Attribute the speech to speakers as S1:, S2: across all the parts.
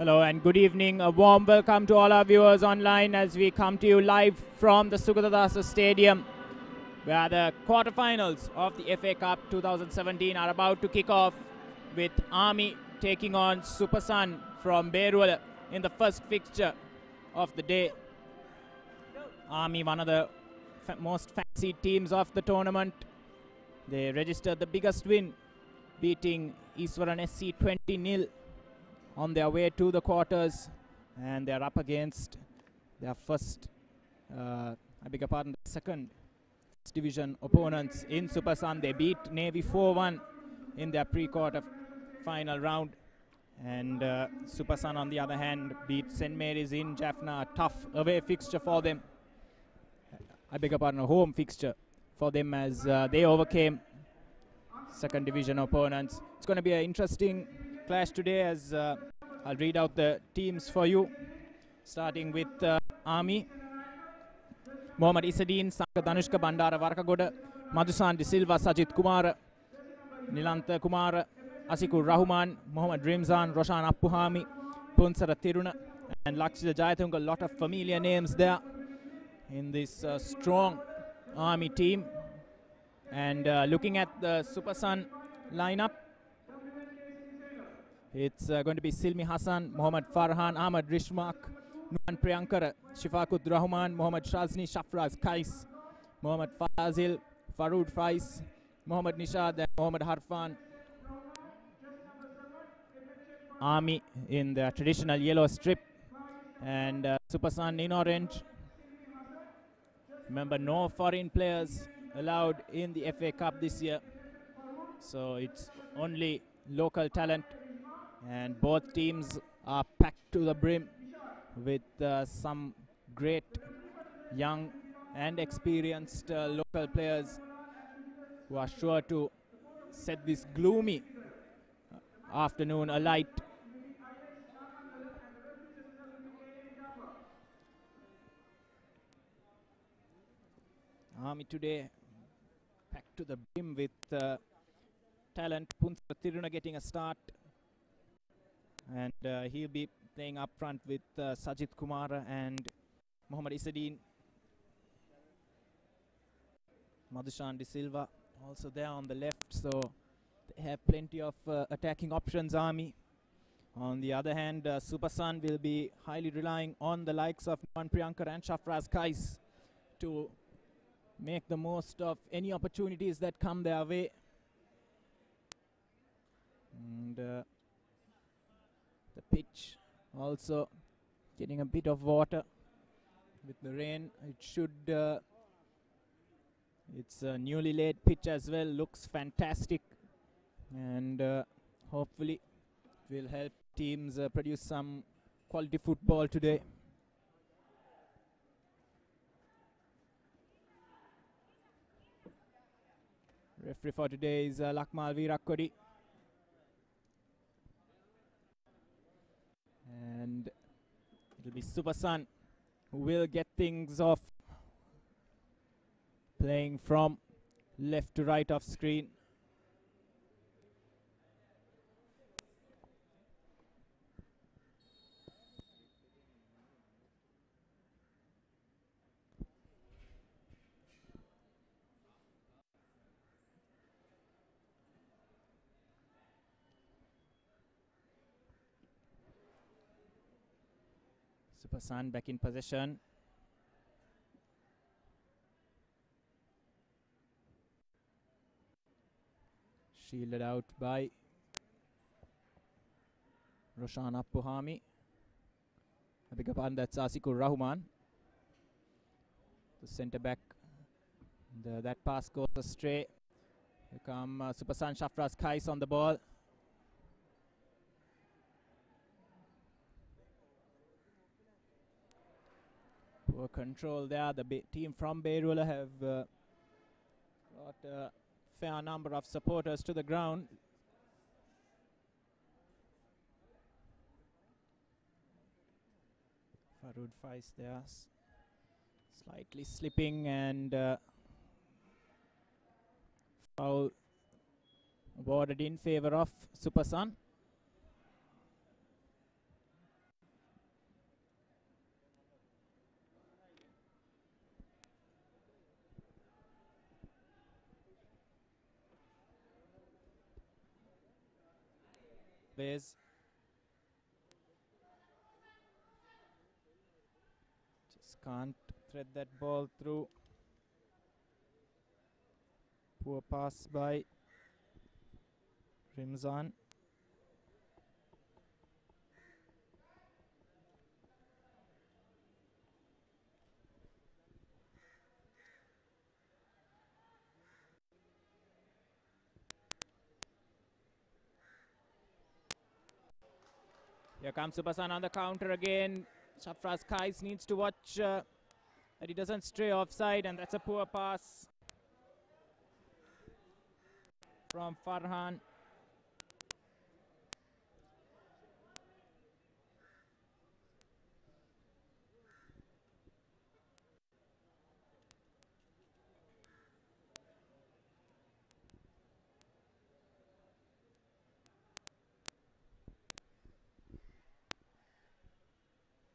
S1: Hello and good evening. A warm welcome to all our viewers online as we come to you live from the Sugatadasa Stadium, where the quarterfinals of the FA Cup 2017 are about to kick off, with Army taking on Super Sun from Beruala in the first fixture of the day. Army, one of the most fancied teams of the tournament. They registered the biggest win, beating Iswaran SC 20-0 on their way to the quarters, and they're up against their second division opponents in Super Sun. They beat Navy 4-1 in their pre-quarter final round, and Super Sun on the other hand beat St. Mary's in Jaffna, a tough away fixture for them. A home fixture for them as they overcame second division opponents. It's going to be an interesting clash today as I'll read out the teams for you, starting with Army. Mohammad Isadeen, Sanka Danushka Bandara Varkagoda, Madhusan De Silva, Sajid Kumar, Nilanta Kumar, Asikur Rahman, Mohammad Rimzan, Roshan Appuhami, Punsara Tiruna, and Lakshya Jayathunga. A lot of familiar names there in this strong Army team. And looking at the Super Sun lineup, it's going to be Silmi Hassan, Mohammad Farhan, Ahmad Rishmak, Numan Priyankara, Shifakud Rahman, Mohammad Shazni, Shafraz Kais, Mohammad Fazil, Farood Faiz, Mohammad Nishad, and Mohammad Harfan. Army in the traditional yellow strip, and Super Sun in orange. Remember, no foreign players allowed in the FA Cup this year, so it's only local talent, and both teams are packed to the brim with some great young and experienced local players who are sure to set this gloomy afternoon alight. Army today packed to the brim with talent. Punsara Tiruna getting a start, and he'll be playing up front with Sajid Kumar and Mohammad Isadeen. Madhushan De Silva also there on the left, so they have plenty of attacking options, Army. On the other hand, Super Sun will be highly relying on the likes of Numan Priyankar and Shafraz Kais to make the most of any opportunities that come their way. And the pitch also getting a bit of water with the rain. It's a newly laid pitch as well, looks fantastic, and hopefully will help teams produce some quality football today. Referee for today is Lakmal Virakodi. And it'll be Super Sun who will get things off, playing from left to right of screen. Super Sun back in possession. Shielded out by Roshan Appuhami. I beg your pardon, that's Asikur Rahman, the centre back. That pass goes astray. Here come Super Sun, Shafraz Kais on the ball. Poor control there. The team from Beruala have got a fair number of supporters to the ground. Farood Faiz there, slightly slipping, and foul awarded in favor of Super Sun. plays. Just can't thread that ball through. Poor pass by Rimzan. Here comes Supasan on the counter again. Shafraz Kais needs to watch that he doesn't stray offside, and that's a poor pass from Farhan.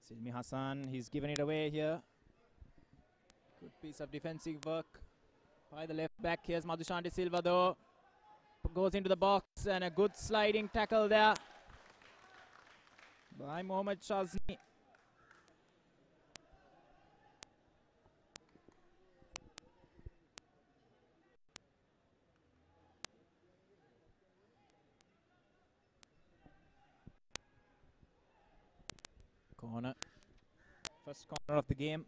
S1: Silmi Hassan, he's given it away here. Good piece of defensive work by the left back. Here's Madhushan De Silva though. Goes into the box, and a good sliding tackle there by Mohammad Shazni. Corner. First corner of the game.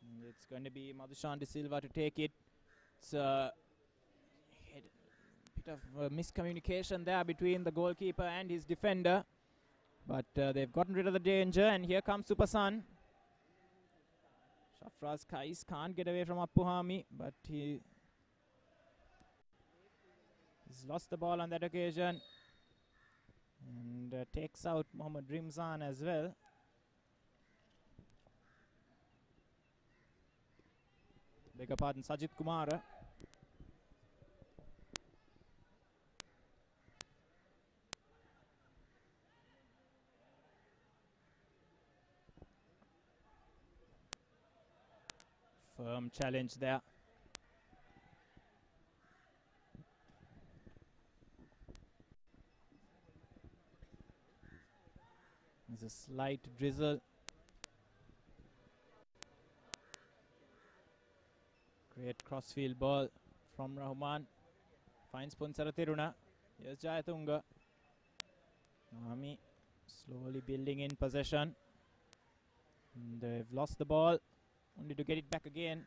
S1: And it's going to be Madhushan De Silva to take it. It's a bit of miscommunication there between the goalkeeper and his defender. But they've gotten rid of the danger, and here comes Supasan. Shafraz Kais can't get away from Appuhami, but he's lost the ball on that occasion. And takes out Mohammad Rimzan as well. Beg your pardon, Sajid Kumara. Firm challenge there. There's a slight drizzle. Great crossfield ball from Rahman. Finds Punsara Tiruna. Here's Jayatunga. Nami slowly building in possession. And they've lost the ball, only to get it back again.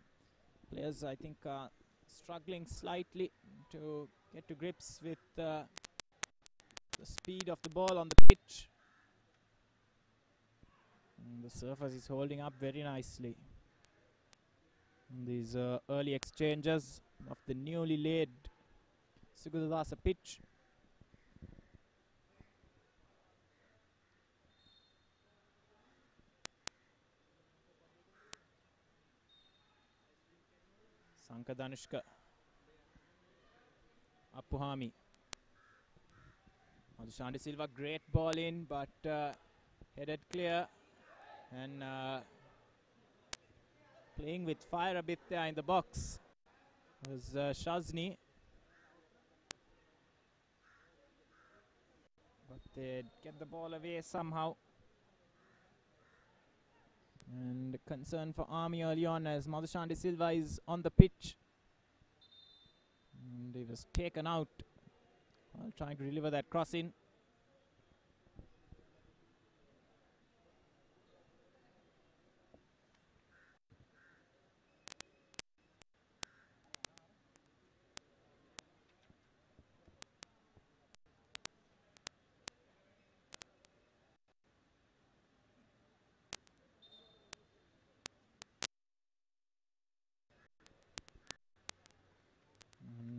S1: Players, I think, are struggling slightly to get to grips with the speed of the ball on the pitch. And the surface is holding up very nicely. And these early exchanges of the newly laid Sigudadasa pitch. Sankadanushka. Appuhami. Madhushan De Silva, great ball in, but headed clear. And playing with fire a bit there in the box was Shazni. But they get the ball away somehow. And concern for Army early on as Madhushan De Silva is on the pitch. And he was taken out while trying to deliver that cross in.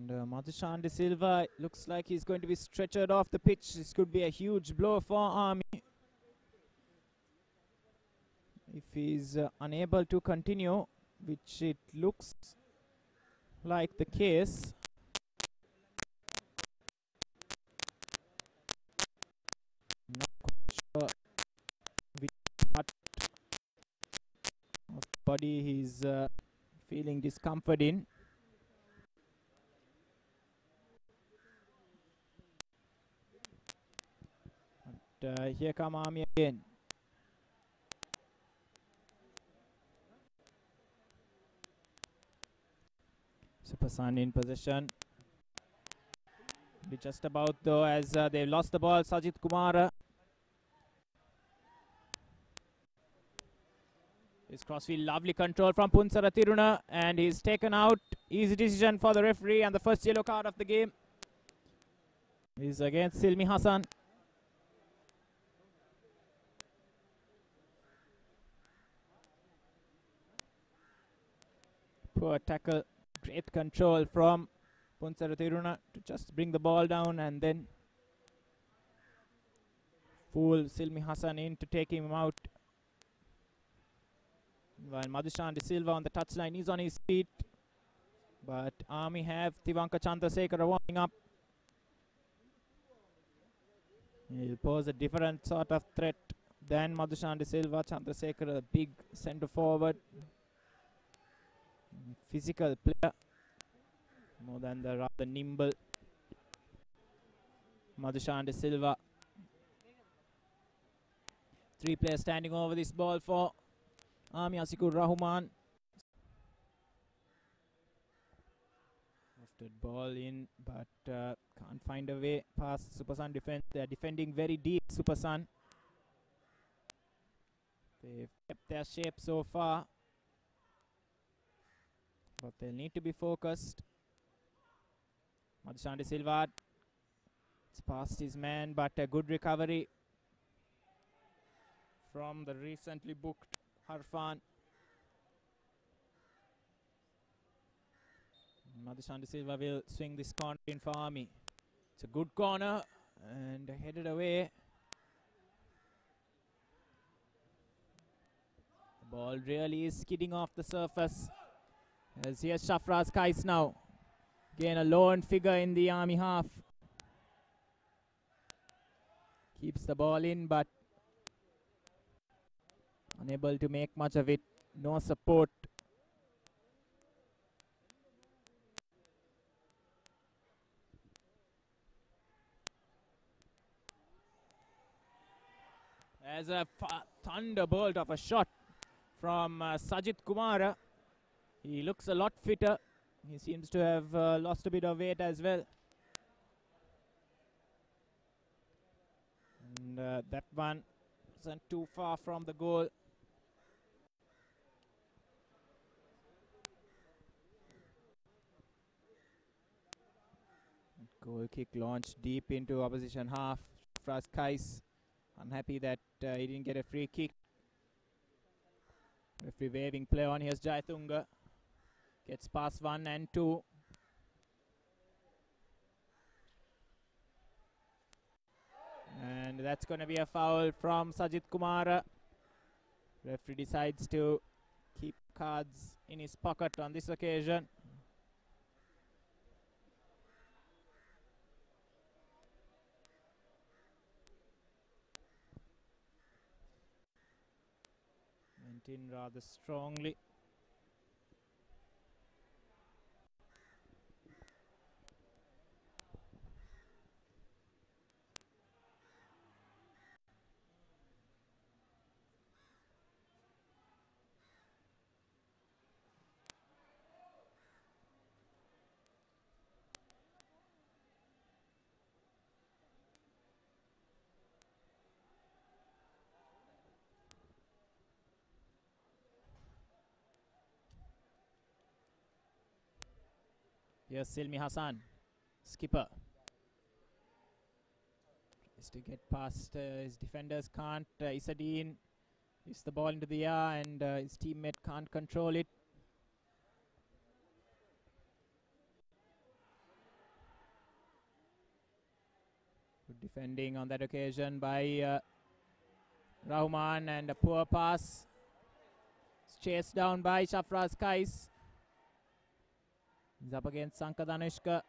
S1: Madhushan De Silva looks like he's going to be stretchered off the pitch. This could be a huge blow for Army if he's unable to continue, which it looks like the case. Not quite sure which part of the body he's feeling discomfort in. here come Army again. Supersan in possession. Be just about though, as they've lost the ball. Sajid Kumar. His crossfield, lovely control from Punsara Tiruna, and he's taken out. Easy decision for the referee, and the first yellow card of the game is against Silmi Hassan. Poor tackle, great control from Punsara Tiruna to just bring the ball down and then fool Silmi Hassan in to take him out. While Madhushan De Silva on the touchline is on his feet, but Army have Tivanka Chandrasekhara warming up. He'll pose a different sort of threat than Madhushan De Silva. Chandrasekhara, a big centre forward, physical player, more than the rather nimble Madhushan De Silva. 3 players standing over this ball for Army. Asikur Rahman. Lifted ball in, but can't find a way past Supersan defense. They're defending very deep, Supersan. They've kept their shape so far, but they'll need to be focused. Madhushan De Silva, it's past his man, but a good recovery from the recently booked Harfan. Madhushan De Silva will swing this corner in for Army. It's a good corner and headed away. The ball really is skidding off the surface. As here's Shafraz Kais now. Again, a lone figure in the Army half. Keeps the ball in, but unable to make much of it. No support. As a thunderbolt of a shot from Sajid Kumara. He looks a lot fitter. He seems to have lost a bit of weight as well. And that one wasn't too far from the goal. Goal kick launched deep into opposition half. Fraz Kais unhappy that he didn't get a free kick. Referee waving play on. Here's Jayatunga. Gets past 1 and 2. And that's going to be a foul from Sajid Kumara. Referee decides to keep cards in his pocket on this occasion. Went in rather strongly. Here's Silmi Hassan, skipper. Tries to get past his defenders, can't. Isadeen hits the ball into the air and his teammate can't control it. Good defending on that occasion by Rahman, and a poor pass. It's chased down by Shafraz Kais. He's up against Sanka Danishka.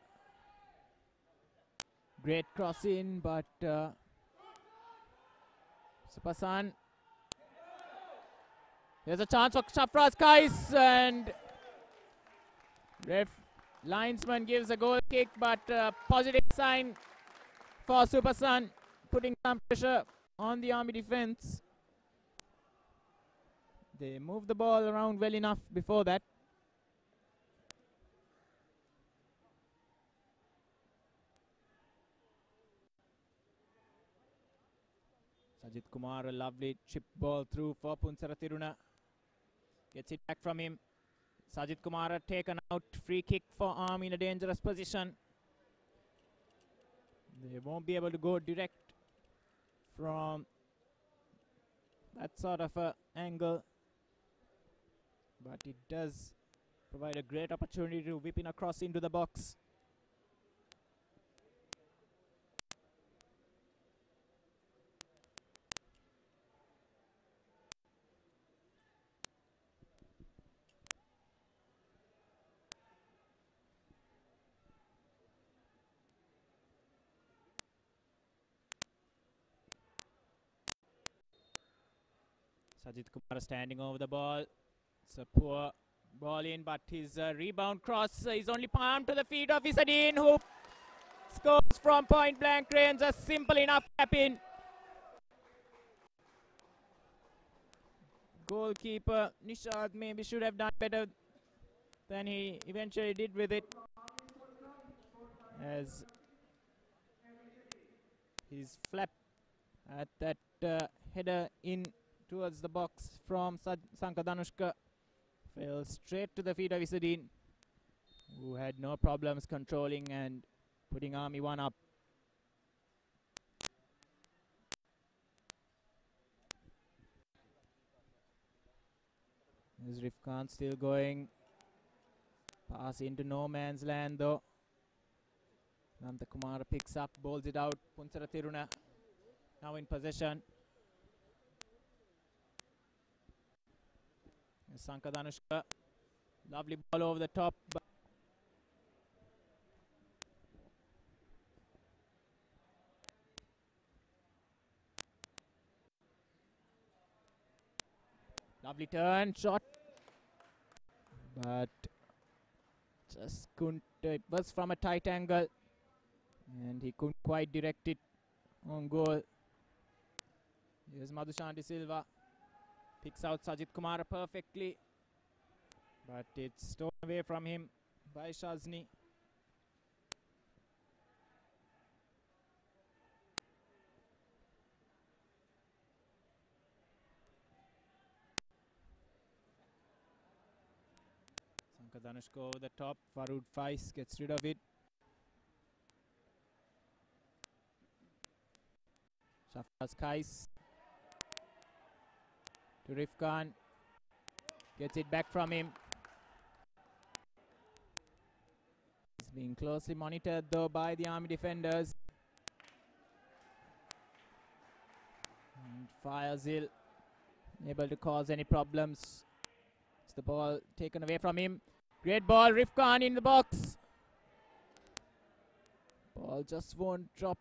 S1: Great cross in, but Supersan. There's a chance for Shafraz Kais, and linesman gives a goal kick, but positive sign for Supersan, putting some pressure on the Army defense. They moved the ball around well enough before that. Sajid Kumar, a lovely chip ball through for Punsara Tiruna. Gets it back from him. Sajid Kumar taken out. Free kick for Army in a dangerous position. They won't be able to go direct from that sort of a angle, but it does provide a great opportunity to whip in across into the box. Sajid Kumar standing over the ball. It's a poor ball in, but his rebound cross is only palmed to the feet of Isadine, who scores from point blank range. A simple enough tap in. Goalkeeper Nishad maybe should have done better than he eventually did with it, as his flap at that header in towards the box from Sanka Danushka fell straight to the feet of Isadine, who had no problems controlling and putting Army one up. There's Rifkan still going. Pass into no man's land though. Nanta Kumar picks up, bowls it out. Punsara Tiruna now in possession. Sanka Danushka, lovely ball over the top. Lovely turn, shot, but just couldn't. It was from a tight angle, and he couldn't quite direct it on goal. Here's Madhushanti Silva, picks out Sajid Kumar perfectly, but it's stolen away from him by Shazni. Sanka Danushka over the top. Farud Faiz gets rid of it. Shafaz Kais to Rifkan. Gets it back from him. He's being closely monitored though by the Army defenders. And Fayazil able to cause any problems. It's the ball taken away from him. Great ball, Rifkan in the box. Ball just won't drop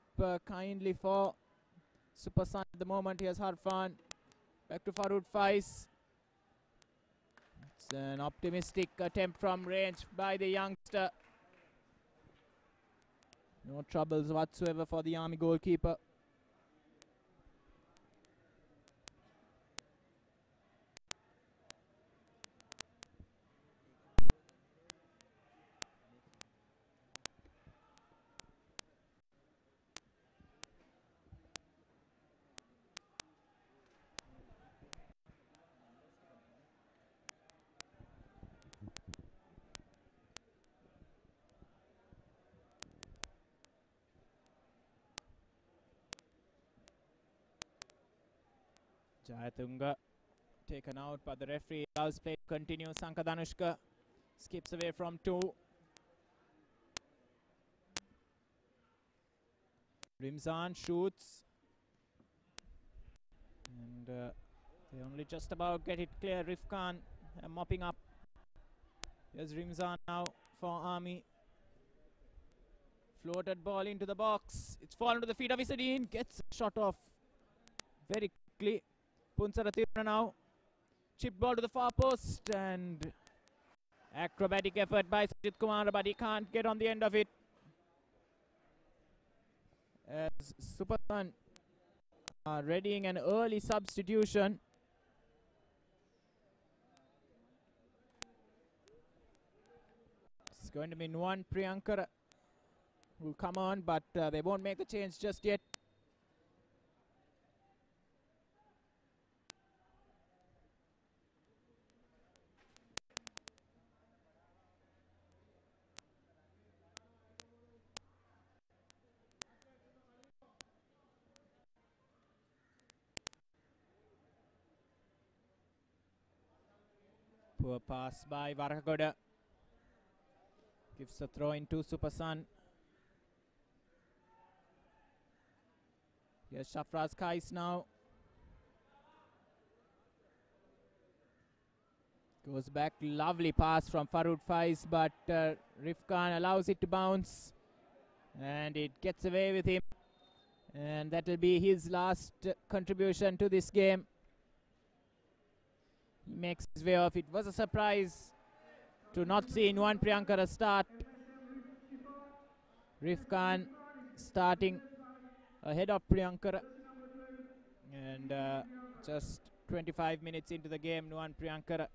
S1: kindly for Super Sun at the moment. Here's Harfan. Back to Farud Faiz. It's an optimistic attempt from range by the youngster. No troubles whatsoever for the Army goalkeeper. Jayatunga taken out, but the referee allows play to continue. Sanka Danushka skips away from two. Rimzan shoots, and they only just about get it clear. Rifkan mopping up. Here's Rimzan now for Army. Floated ball into the box. It's fallen to the feet of Isadine. Gets a shot off very quickly. Punsara Tiruna now. Chip ball to the far post, and acrobatic effort by Sajid Kumar, but he can't get on the end of it. As Super Sun readying an early substitution. It's going to be Nuwan Priyankara who will come on, but they won't make the change just yet. Poor pass by Varagoda. Gives a throw into Supasan. Here's Shafraz Kais now. Goes back, lovely pass from Farud Faiz, but Rifkan allows it to bounce. And it gets away with him. And that will be his last contribution to this game. He makes his way off. It was a surprise to not see Nuwan Priyankara start. Rifkan starting ahead of Priyankara. And just 25 minutes into the game, Nuwan Priyankara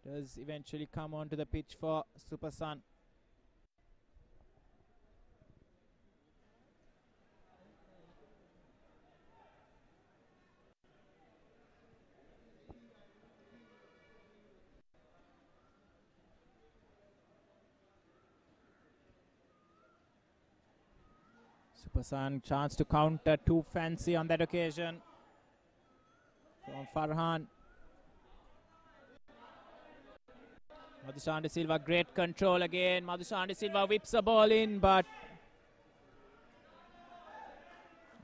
S1: does eventually come onto the pitch for Supasan. Supasan chance to counter, too fancy on that occasion from Farhan. Madhushan De Silva, great control again. Madhushan De Silva whips a ball in, but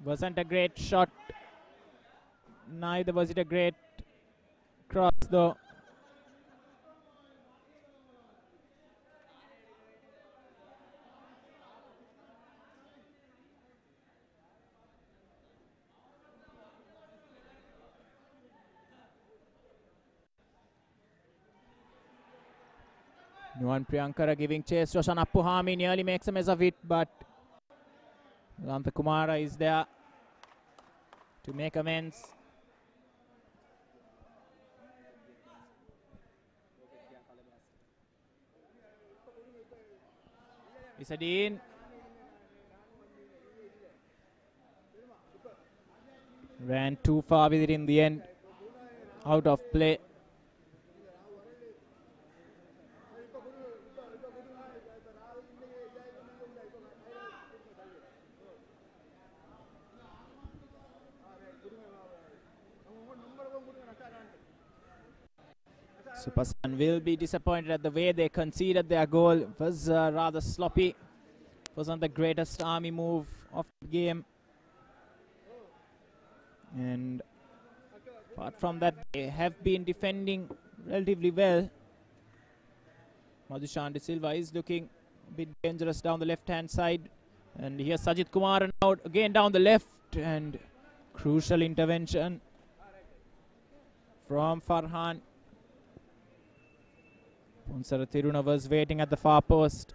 S1: wasn't a great shot. Neither was it a great cross though. Nuwan Priyankara giving chase. Roshan Appuhami nearly makes a mess of it, but Lantha Kumara is there to make amends. Isadeen. Ran too far with it in the end. Out of play. Supasan will be disappointed at the way they conceded their goal. It was rather sloppy. It wasn't the greatest army move of the game. And apart from that, they have been defending relatively well. Madhushan De Silva is looking a bit dangerous down the left-hand side. And here's Sajid Kumar out again down the left. And crucial intervention from Farhan. Punsara Tiruna was waiting at the far post.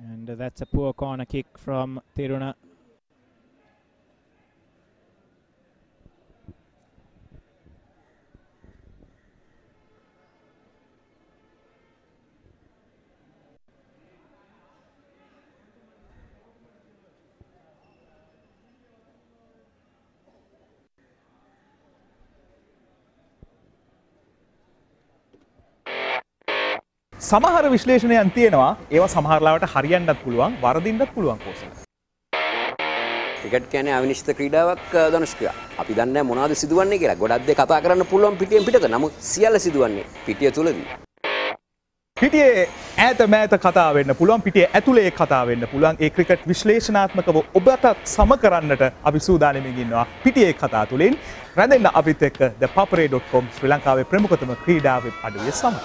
S1: And that's a poor corner kick from Tiruna.
S2: සමහර විශ්ලේෂණයන් තියෙනවා ඒවා සමහරලාවට හරියන්නත් පුළුවන් වරදින්නත් පුළුවන් කොහොමද
S3: cricket කියන්නේ අවිනිශ්චිත ක්‍රීඩාවක් ධනුෂ්කයා. අපි දන්නේ මොනවද සිදුවන්නේ කියලා. ගොඩක් දේ කතා කරන්න පුළුවන් පිටියෙන් පිටත. නමුත් සියල්ල සිදුවන්නේ පිටිය තුලදී.
S2: පිටියේ ඈත මෑත කතා වෙන්න පුළුවන් පිටියේ ඇතුලේ කතා වෙන්න පුළුවන්. ඒ ක්‍රිකට් විශ්ලේෂණාත්මකව ඔබට සම කරන්නට අපි සූදානම්ින් ඉන්නවා. පිටියේ කතා තුලින් රැඳෙන්න අපිත් එක්ක ThePapare.com ශ්‍රී ලංකාවේ ප්‍රමුඛතම ක්‍රීඩා වෙබ් අඩවිය සමග.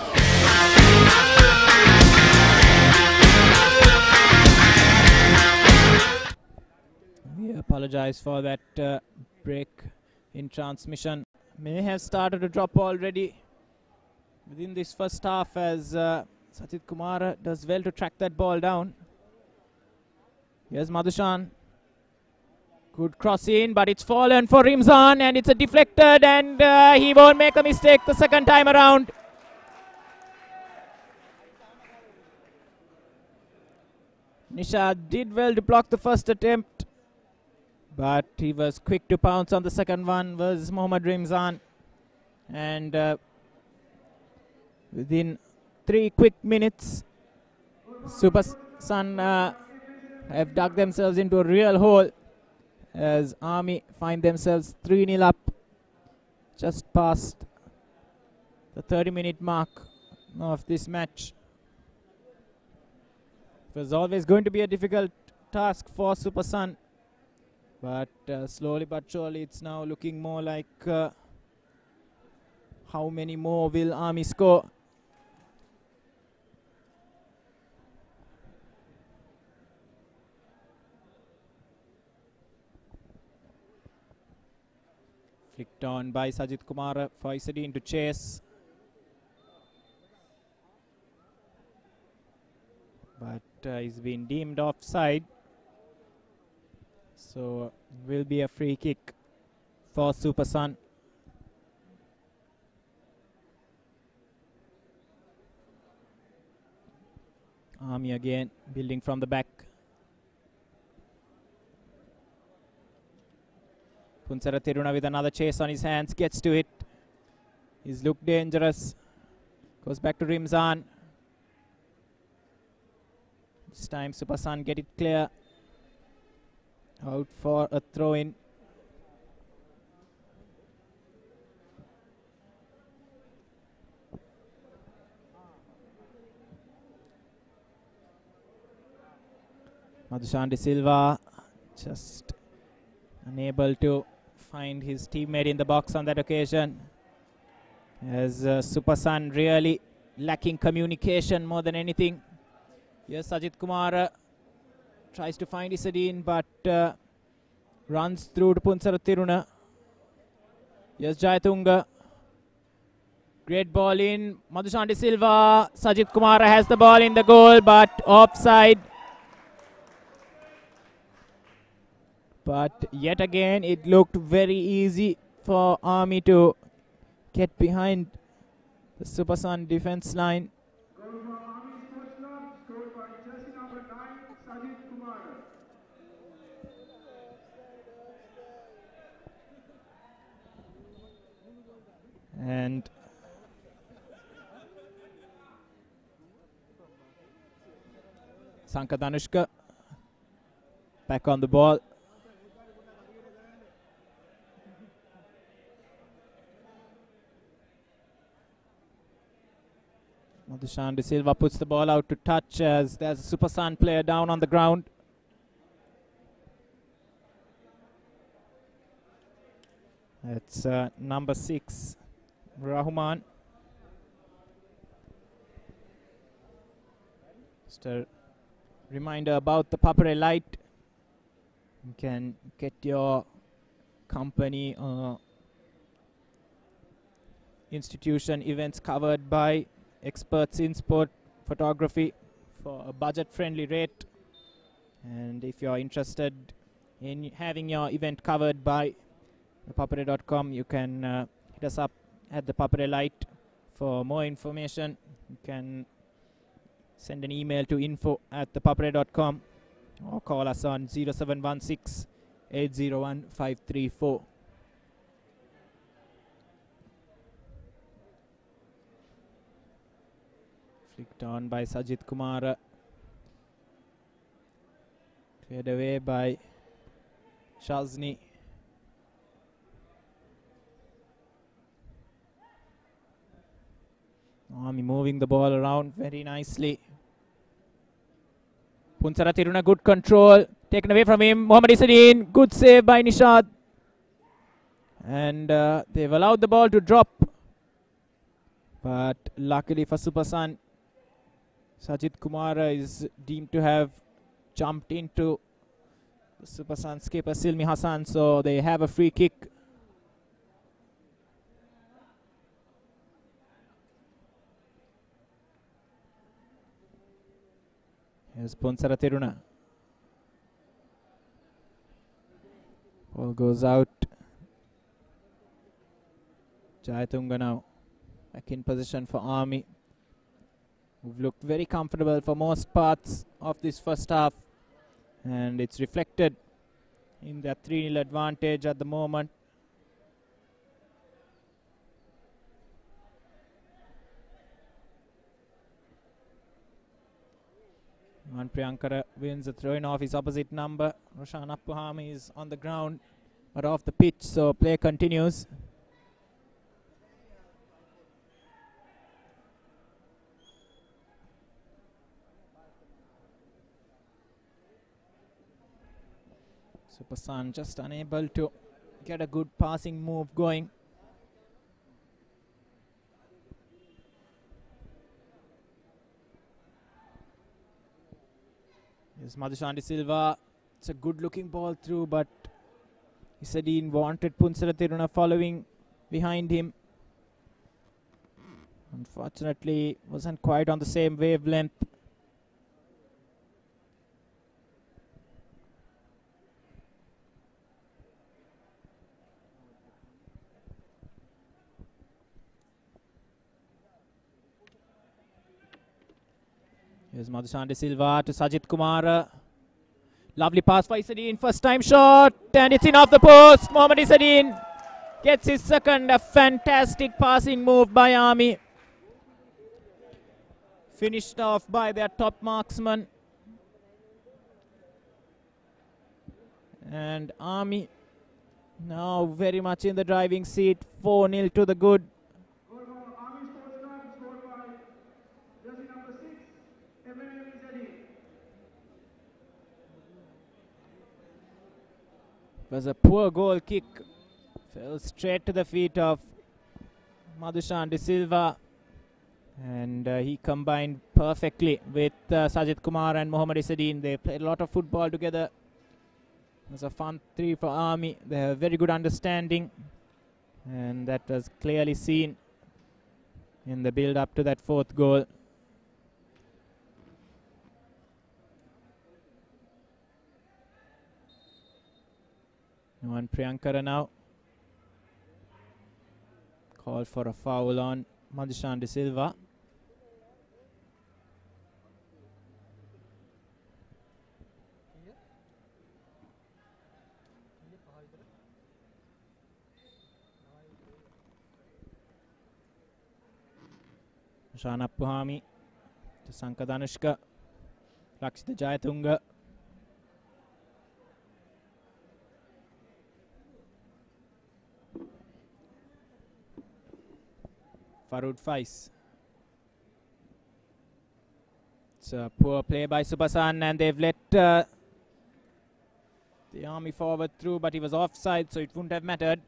S1: We apologize for that break in transmission. May have started to drop already. within this first half, as Sajid Kumar does well to track that ball down. Here's Madhushan. Good cross in, but it's fallen for Rimzan, and it's a deflected, and he won't make a mistake the second time around. Nishad did well to block the first attempt, but he was quick to pounce on the second one, was Mohammad Rimzan. And within 3 quick minutes, Super Sun have dug themselves into a real hole, as Army find themselves 3-0 up just past the 30-minute mark of this match. It was always going to be a difficult task for Super Sun, but slowly but surely it's now looking more like how many more will Army score. Flicked on by Sajid Kumar for Isadine to chase. But he's been deemed offside. So will be a free kick for Super Sun. Army again building from the back. Punsara Tiruna with another chase on his hands, gets to it. He's looked dangerous. Goes back to Rimzan. This time Super Sun get it clear. Out for a throw-in. Madhushan De Silva just unable to find his teammate in the box on that occasion, as Super Sun really lacking communication more than anything. Yes, Sajid Kumar tries to find Isadine, but runs through to Punsara Tiruna. Yes, Jayatunga. Great ball in. Madhushan De Silva. Sajid Kumar has the ball in the goal, but offside. But yet again, it looked very easy for Army to get behind the Super Sun defense line. And Sanka Danushka back on the ball. Madhushan De Silva puts the ball out to touch, as there's a Super Sun player down on the ground. That's number 6, Rahman. Just a reminder about the ThePapare Lite. You can get your company or institution events covered by experts in sport photography for a budget-friendly rate. And if you're interested in having your event covered by ThePapare.com, you can hit us up at the ThePapare Lite for more information. You can send an email to info@thepapare.com or call us on 0716 801 534. Flicked on by Sajid Kumar. Cleared away by Shazni. Army moving the ball around very nicely. Punsara Tiruna, good control. Taken away from him. Mohammad Isadine, good save by Nishad. And they've allowed the ball to drop. But luckily for Super Sun, Sajid Kumar is deemed to have jumped into the Super Sun skipper Silmi Hassan, so they have a free kick. Here's Punsara Tiruna. Ball goes out. Jayatunga now back in position for Army, who've looked very comfortable for most parts of this first half, and it's reflected in their 3-0 advantage at the moment. And Priyankara wins the throw-in off his opposite number. Roshan Appuhami is on the ground but off the pitch, so play continues. Supersan just unable to get a good passing move going. Here's Madhushan De Silva. It's a good looking ball through, but Isadine wanted Punsara Tiruna following behind him. Unfortunately, wasn't quite on the same wavelength. Here's Madhushan De Silva to Sajid Kumar. Lovely pass for Isadine. First time shot, and it's in off the post. Mohammad Isadine gets his second. A fantastic passing move by Army. Finished off by their top marksman. And Army now very much in the driving seat. 4-0 to the good. It was a poor goal kick. Fell straight to the feet of Madhushan De Silva. And he combined perfectly with Sajid Kumar and Mohammad Isadine. They played a lot of football together. It was a fun 3 for Army. They have very good understanding. And that was clearly seen in the build up to that 4th goal. And Priyankara now called for a foul on Madhushan De Silva. Roshan Appuhami to Sanka Danushka, Rakshita Jayatunga. Farud Faiz. It's a poor play by Supersan, and they've let the Army forward through, but he was offside, so it wouldn't have mattered.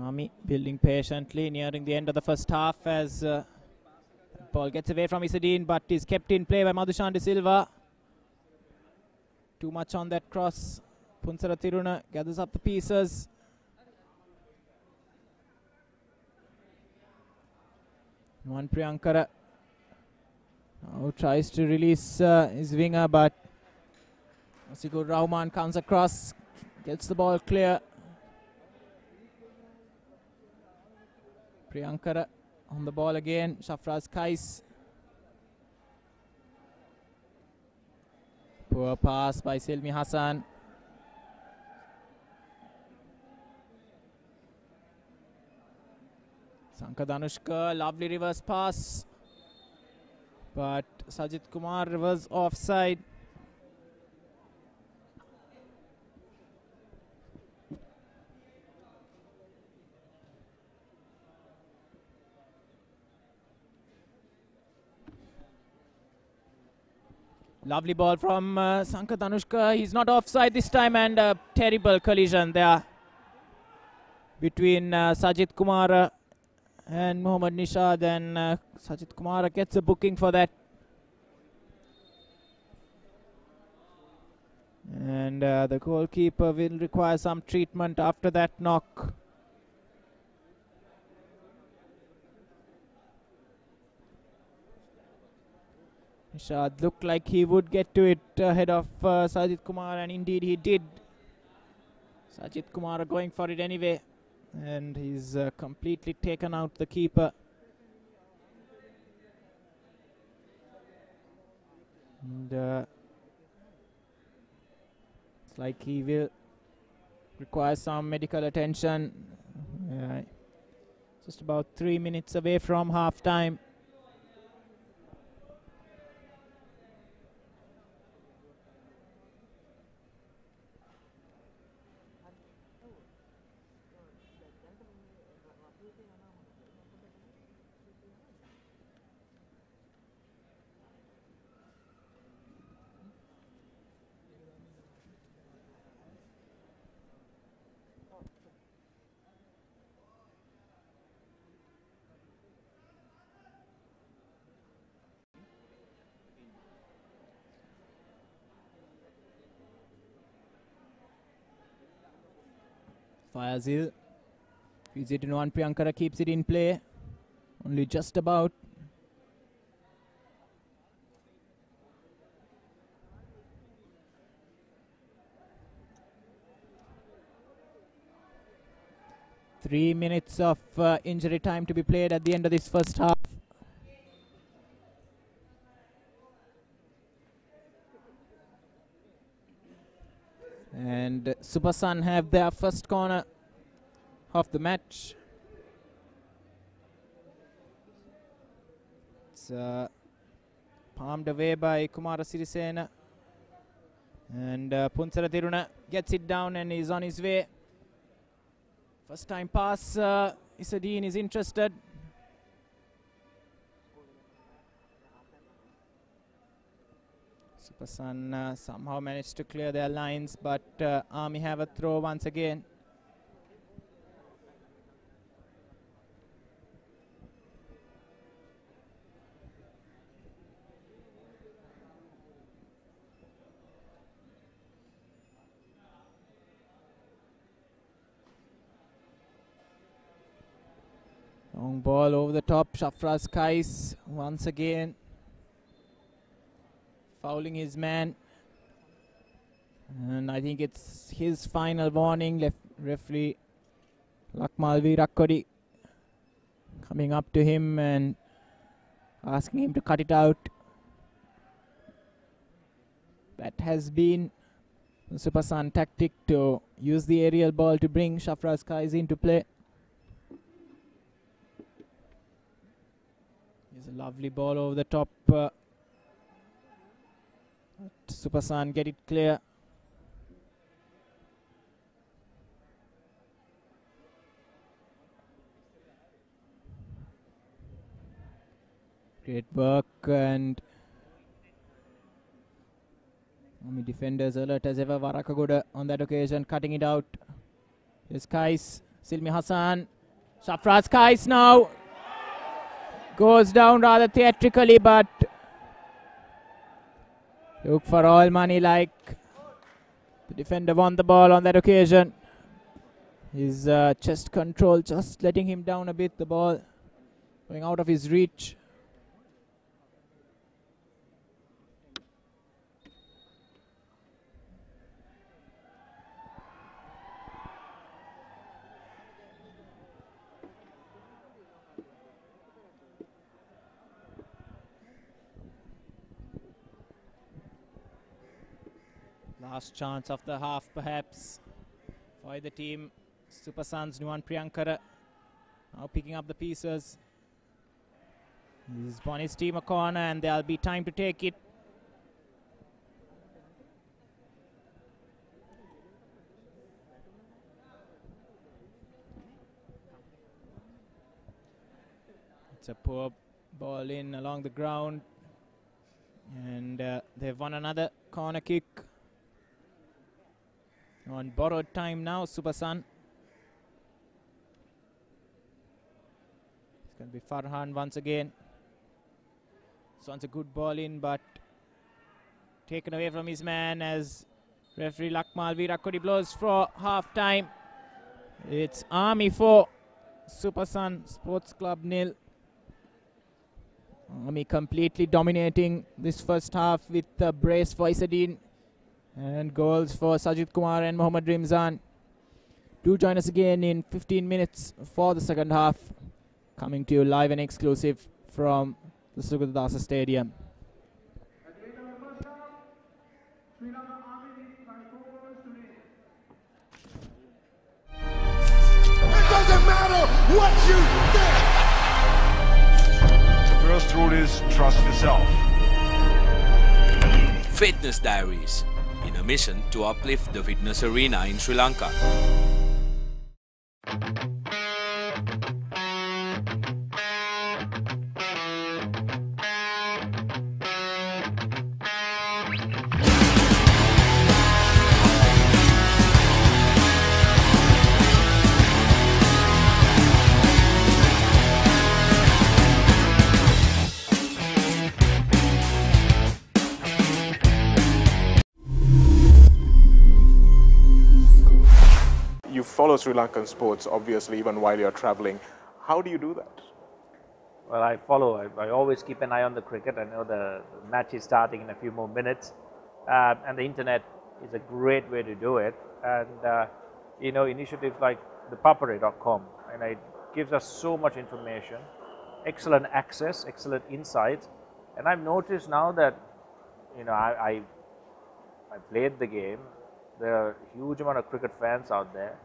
S1: Army building patiently, nearing the end of the first half as ball gets away from Isadine, but is kept in play by Madhushan De Silva. Too much on that cross. Punsara Tiruna gathers up the pieces. One Priyankara now tries to release his winger, but Asigur Rahman comes across, gets the ball clear. Priyankara on the ball again. Shafraz Kais. Poor pass by Silmi Hassan. Sanka Danushka, lovely reverse pass. But Sajid Kumar was offside. Lovely ball from Sankat Anushka. He's not offside this time, and a terrible collision there between Sajid Kumara and Mohammad Nishad, and Sajid Kumara gets a booking for that. And the goalkeeper will require some treatment after that knock. Nishad looked like he would get to it ahead of Sajid Kumar, and indeed he did. Sajid Kumar going for it anyway, and he's completely taken out the keeper. And it's like he will require some medical attention. Just about 3 minutes away from half time. Fayazil. Feeds it in one. Priyankara keeps it in play. Only just about. Three minutes of injury time to be played at the end of this first half. And Supersun have their first corner of the match. It's palmed away by Kumara Sirisena. And Punsara Tiruna gets it down and is on his way. First time pass, Isadeen is interested. Supersun somehow managed to clear their lines, but Army have a throw once again. Long ball over the top, Shafraz Kais once again fouling his man, and I think it's his final warning. Referee Lakmalvi Rakkodi coming up to him and asking him to cut it out. That has been the Supersun tactic, to use the aerial ball to bring Shafraz Kais into play. Here's a lovely ball over the top. Supersun get it clear. Great work, and Army defenders alert as ever. Warakagoda on that occasion cutting it out. Here's Kais, Silmi Hassan. Shafraz Kais now goes down rather theatrically, but look for all money, like the defender won the ball on that occasion. His chest control just letting him down a bit, the ball going out of his reach. Last chance of the half, perhaps, for the team. Supersun's Nuwan Priyankara now picking up the pieces. He's won his team a corner, and there'll be time to take it. It's a poor ball in along the ground. And they've won another corner kick on borrowed time now. Supasan. It's going to be Farhan once again. This one's a good ball in, but taken away from his man as referee Lakmal Virakodi blows for half time. It's Army 4, Supasan Sports Club 0. Army completely dominating this first half with a brace for Isadeen and goals for Sajid Kumar and Mohammad Rimzan. Do join us again in 15 minutes for the second half. Coming to you live and exclusive from the Sugadasa Stadium.
S4: It doesn't matter what you think.
S5: The first rule is trust yourself.
S6: Fitness Diaries, in a mission to uplift the fitness arena in Sri Lanka.
S2: You follow Sri Lankan sports, obviously, even while you're traveling. How do you do that?
S7: Well, I follow. I always keep an eye on the cricket. I know the match is starting in a few more minutes. And the internet is a great way to do it. And, you know, initiatives like ThePapare.com, and it gives us so much information, excellent access, excellent insights. And I've noticed now that, you know, I played the game. There are a huge amount of cricket fans out there.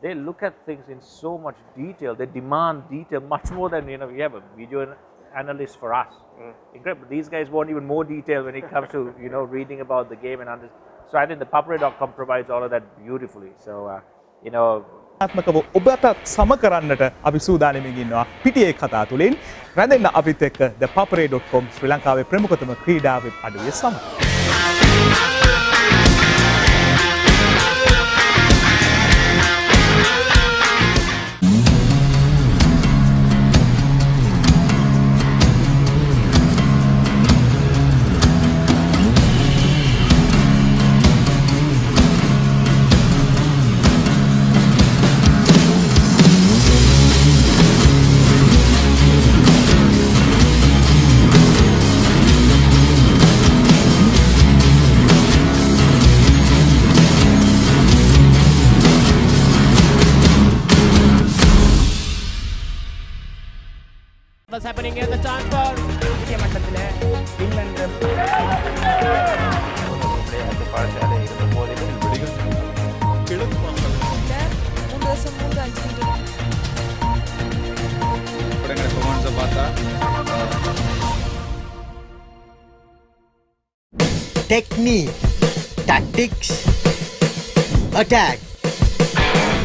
S7: They look at things in so much detail. They demand detail much more than, you know, we have a video analyst for us. Incredible. These guys want even more detail when it comes to, you know, reading about the game and understanding. So I think ThePapare.com provides all of that beautifully. So, you know.
S2: ආත්මකව ඔබටත් සම කරන්නට අපි සූදානමින් ඉන්නවා පිටියේ කතා තුලින් රැඳෙන්න අපිත් එක්ක ThePapare.com ශ්‍රී ලංකාවේ ප්‍රමුඛතම ක්‍රීඩා වෙබ් අඩවිය සමග.
S1: What's happening here? The chance for
S8: technique, tactics, attack,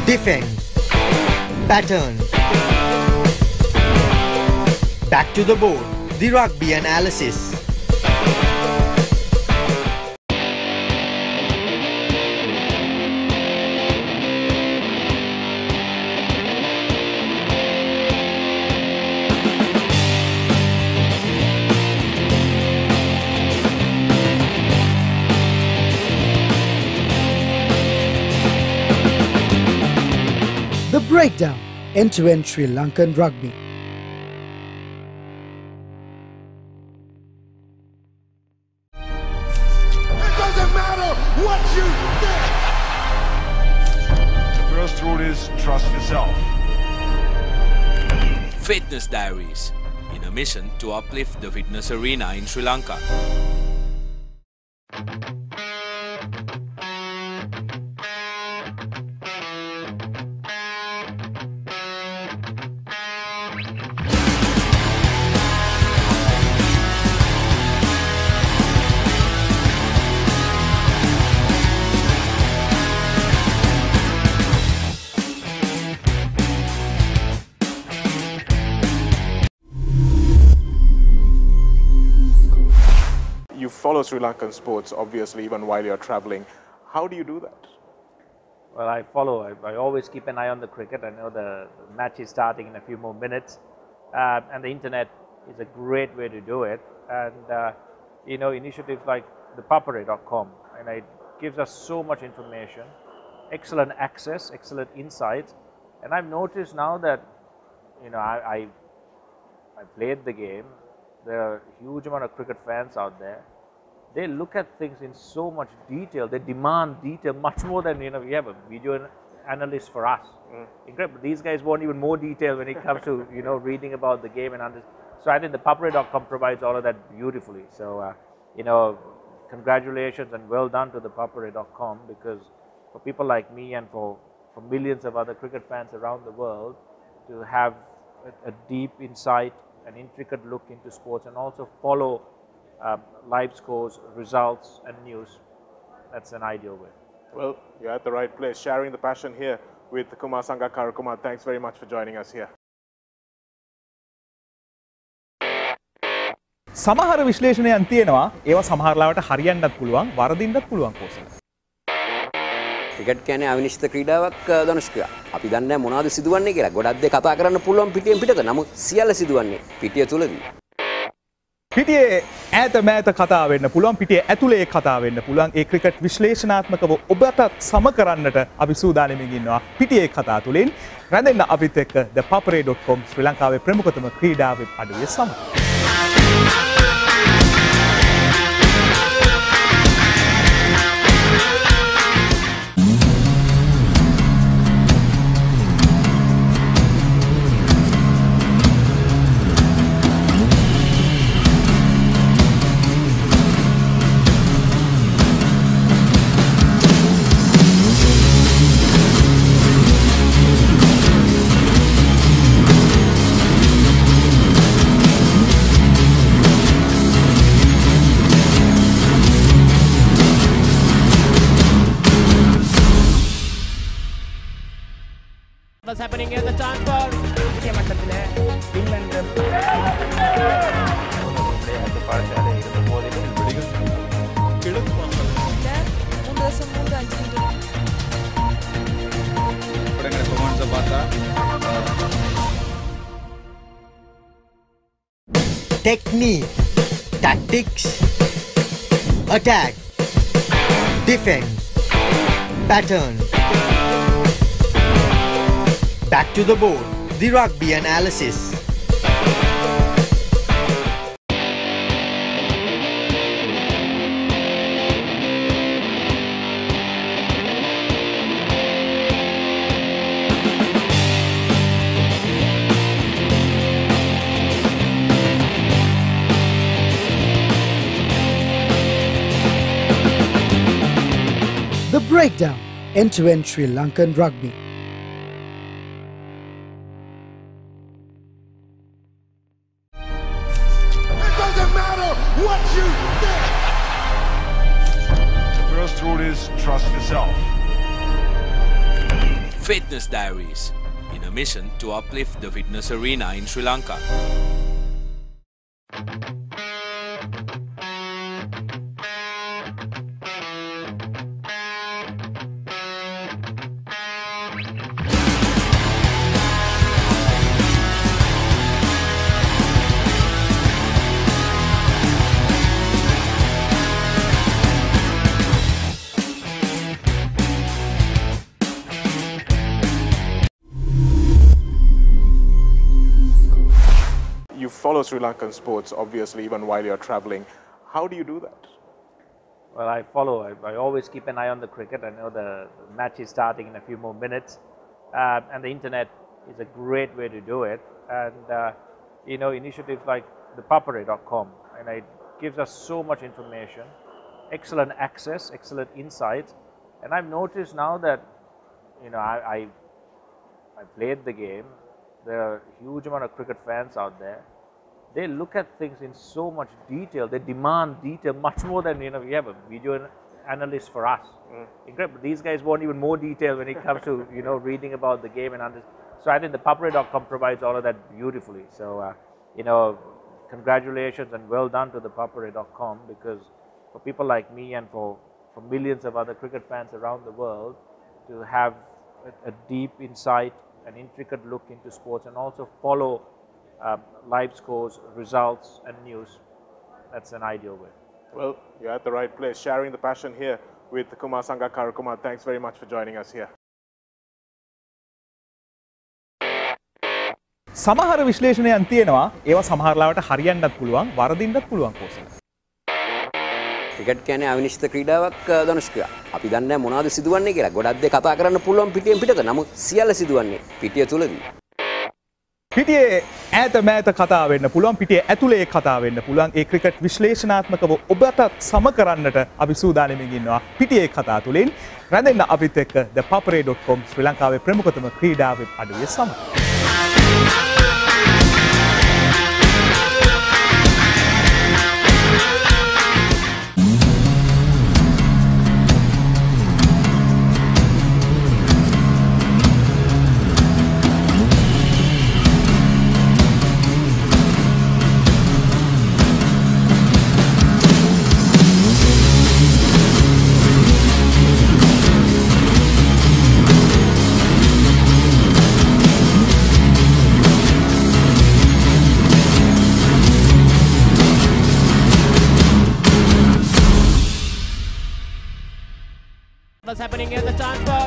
S8: defense, pattern. Back to the board, the rugby analysis.
S9: The breakdown, end-to-end Sri Lankan rugby.
S4: What you think?
S5: The first rule is trust yourself.
S6: Fitness Diaries, in a mission to uplift the fitness arena in Sri Lanka.
S2: follow Sri Lankan sports, obviously, even while you're traveling. How do you do that?
S7: Well, I follow. I always keep an eye on the cricket. I know the match is starting in a few more minutes, and the internet is a great way to do it. And initiatives like ThePapare.com, and it gives us so much information, excellent access, excellent insights. And I've noticed now that I played the game. There are a huge amount of cricket fans out there. They look at things in so much detail. They demand detail much more than we have a video analyst for us. Incredible. These guys want even more detail when it comes to reading about the game and so I think the ThePapare.com provides all of that beautifully. So congratulations and well done to the ThePapare.com, because for people like me and for millions of other cricket fans around the world to have a deep insight, an intricate look into sports, and also follow live scores, results, and news. That's an ideal way.
S2: Well, you're at the right place, sharing the passion here with Kumar Sangakkara. Kumar, thanks very much for joining us here. සමහර විශ්ලේෂණයන් තියෙනවා ඒවා සමහරලාවට හරියන්නත් පුළුවන් වරදින්නත් පුළුවන් Kosala.
S3: Cricket කියන්නේ අවිනිශ්චිත ක්‍රීඩාවක් ධනුෂ්කයා. අපි දන්නේ මොනවද සිදුවන්නේ කියලා. ගොඩක් දේ කතා කරන්න පුළුවන් පිටියෙන් පිටත. නමුත් සියල්ල සිදුවන්නේ පිටිය තුලදී.
S2: පිටියේ ඈත මෑත කතා වෙන්න පුළුවන්, පිටියේ ඇතුලේ කතා වෙන්න පුළුවන්. ඒ ක්‍රිකට් විශ්ලේෂණාත්මකව ඔබට සම කරන්නට අපි සූදානම්ින් ඉන්නවා පිටියේ කතා තුලින්. රැඳෙන්න අපිත් එක්ක ThePapare.com ශ්‍රී ලංකාවේ ප්‍රමුඛතම ක්‍රීඩා වෙබ් අඩවිය සමග.
S1: What's happening here? The chance for
S8: Technique, tactics, attack, defense, pattern. Back to the board, the rugby analysis.
S9: The Breakdown, end-to-end Sri Lankan rugby.
S4: What you think?
S5: The first rule is trust yourself.
S6: Fitness Diaries, in a mission to uplift the fitness arena in Sri Lanka.
S2: You follow Sri Lankan sports, obviously, even while you're traveling. How do you do that?
S7: Well, I follow. I always keep an eye on the cricket. I know the match is starting in a few more minutes, and the internet is a great way to do it. And initiatives like ThePapare.com, and it gives us so much information, excellent access, excellent insights. And I've noticed now that I played the game. There are a huge amount of cricket fans out there. They look at things in so much detail. They demand detail much more than we have a video analyst for us. Incredible. These guys want even more detail when it comes to reading about the game and so I think the ThePapare.com provides all of that beautifully. So congratulations and well done to the ThePapare.com, because for people like me and for millions of other cricket fans around the world to have a deep insight, an intricate look into sports, and also follow live scores, results, and news. That's an ideal way.
S2: Well, you're at the right place, sharing the passion here with Kumar Sangakkara. Kumar, thanks very much for joining us here. සමහර විශ්ලේෂණයන් තියෙනවා ඒවා සමහරලාවට හරියන්නත් පුළුවන් වරදින්නත් පුළුවන් Kosala.
S3: Cricket කියන්නේ අවිනිශ්චිත ක්‍රීඩාවක් ධනුෂ්කයා. අපි දන්නේ මොනවද සිදුවන්නේ කියලා. ගොඩක් දේ කතා කරන්න පුළුවන් පිටියෙන් පිටත. නමුත් සියල්ල සිදුවන්නේ පිටිය තුලදී.
S2: පිටියේ ඈත මෑත කතා වෙන්න පුළුවන් පිටියේ ඇතුලේ කතා වෙන්න පුළුවන් ඒ ක්‍රිකට් විශ්ලේෂණාත්මකව ඔබට සම කරන්නට අපි සූදානම්ින් ඉන්නවා පිටියේ කතා තුලින් රැඳෙන්න අපිත් එක්ක ThePapare.com ශ්‍රී ලංකාවේ ප්‍රමුඛතම ක්‍රීඩා වෙබ් අඩවිය සමග.
S1: What's happening here? The transfer.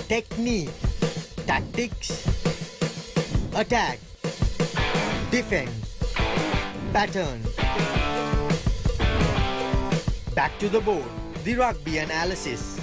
S8: Technique, tactics, attack, defense, pattern. Back to the board, the rugby analysis.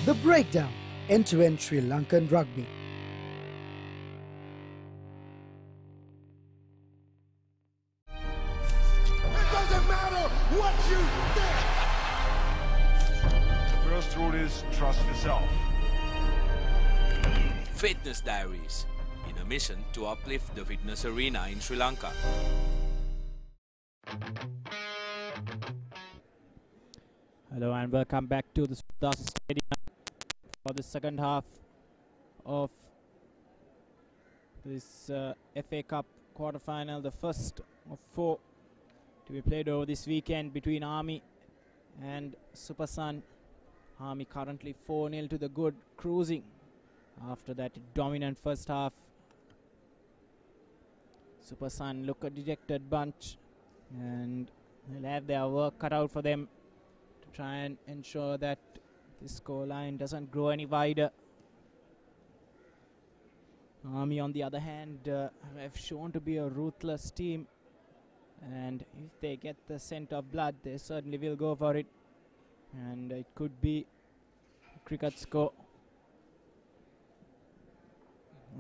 S9: The Breakdown, end-to-end Sri Lankan rugby.
S5: First rule is trust yourself.
S6: Fitness Diaries, in a mission to uplift the fitness arena in Sri Lanka.
S1: Hello and welcome back to the stadium for the second half of this FA Cup quarter-final, the first of 4 to be played over this weekend between Army and Super Sun. Army currently 4-0 to the good, cruising after that dominant first half. Super Sun look a dejected bunch and they'll have their work cut out for them to try and ensure that the scoreline doesn't grow any wider. Army, on the other hand, have shown to be a ruthless team, and if they get the scent of blood, they certainly will go for it, and it could be a cricket score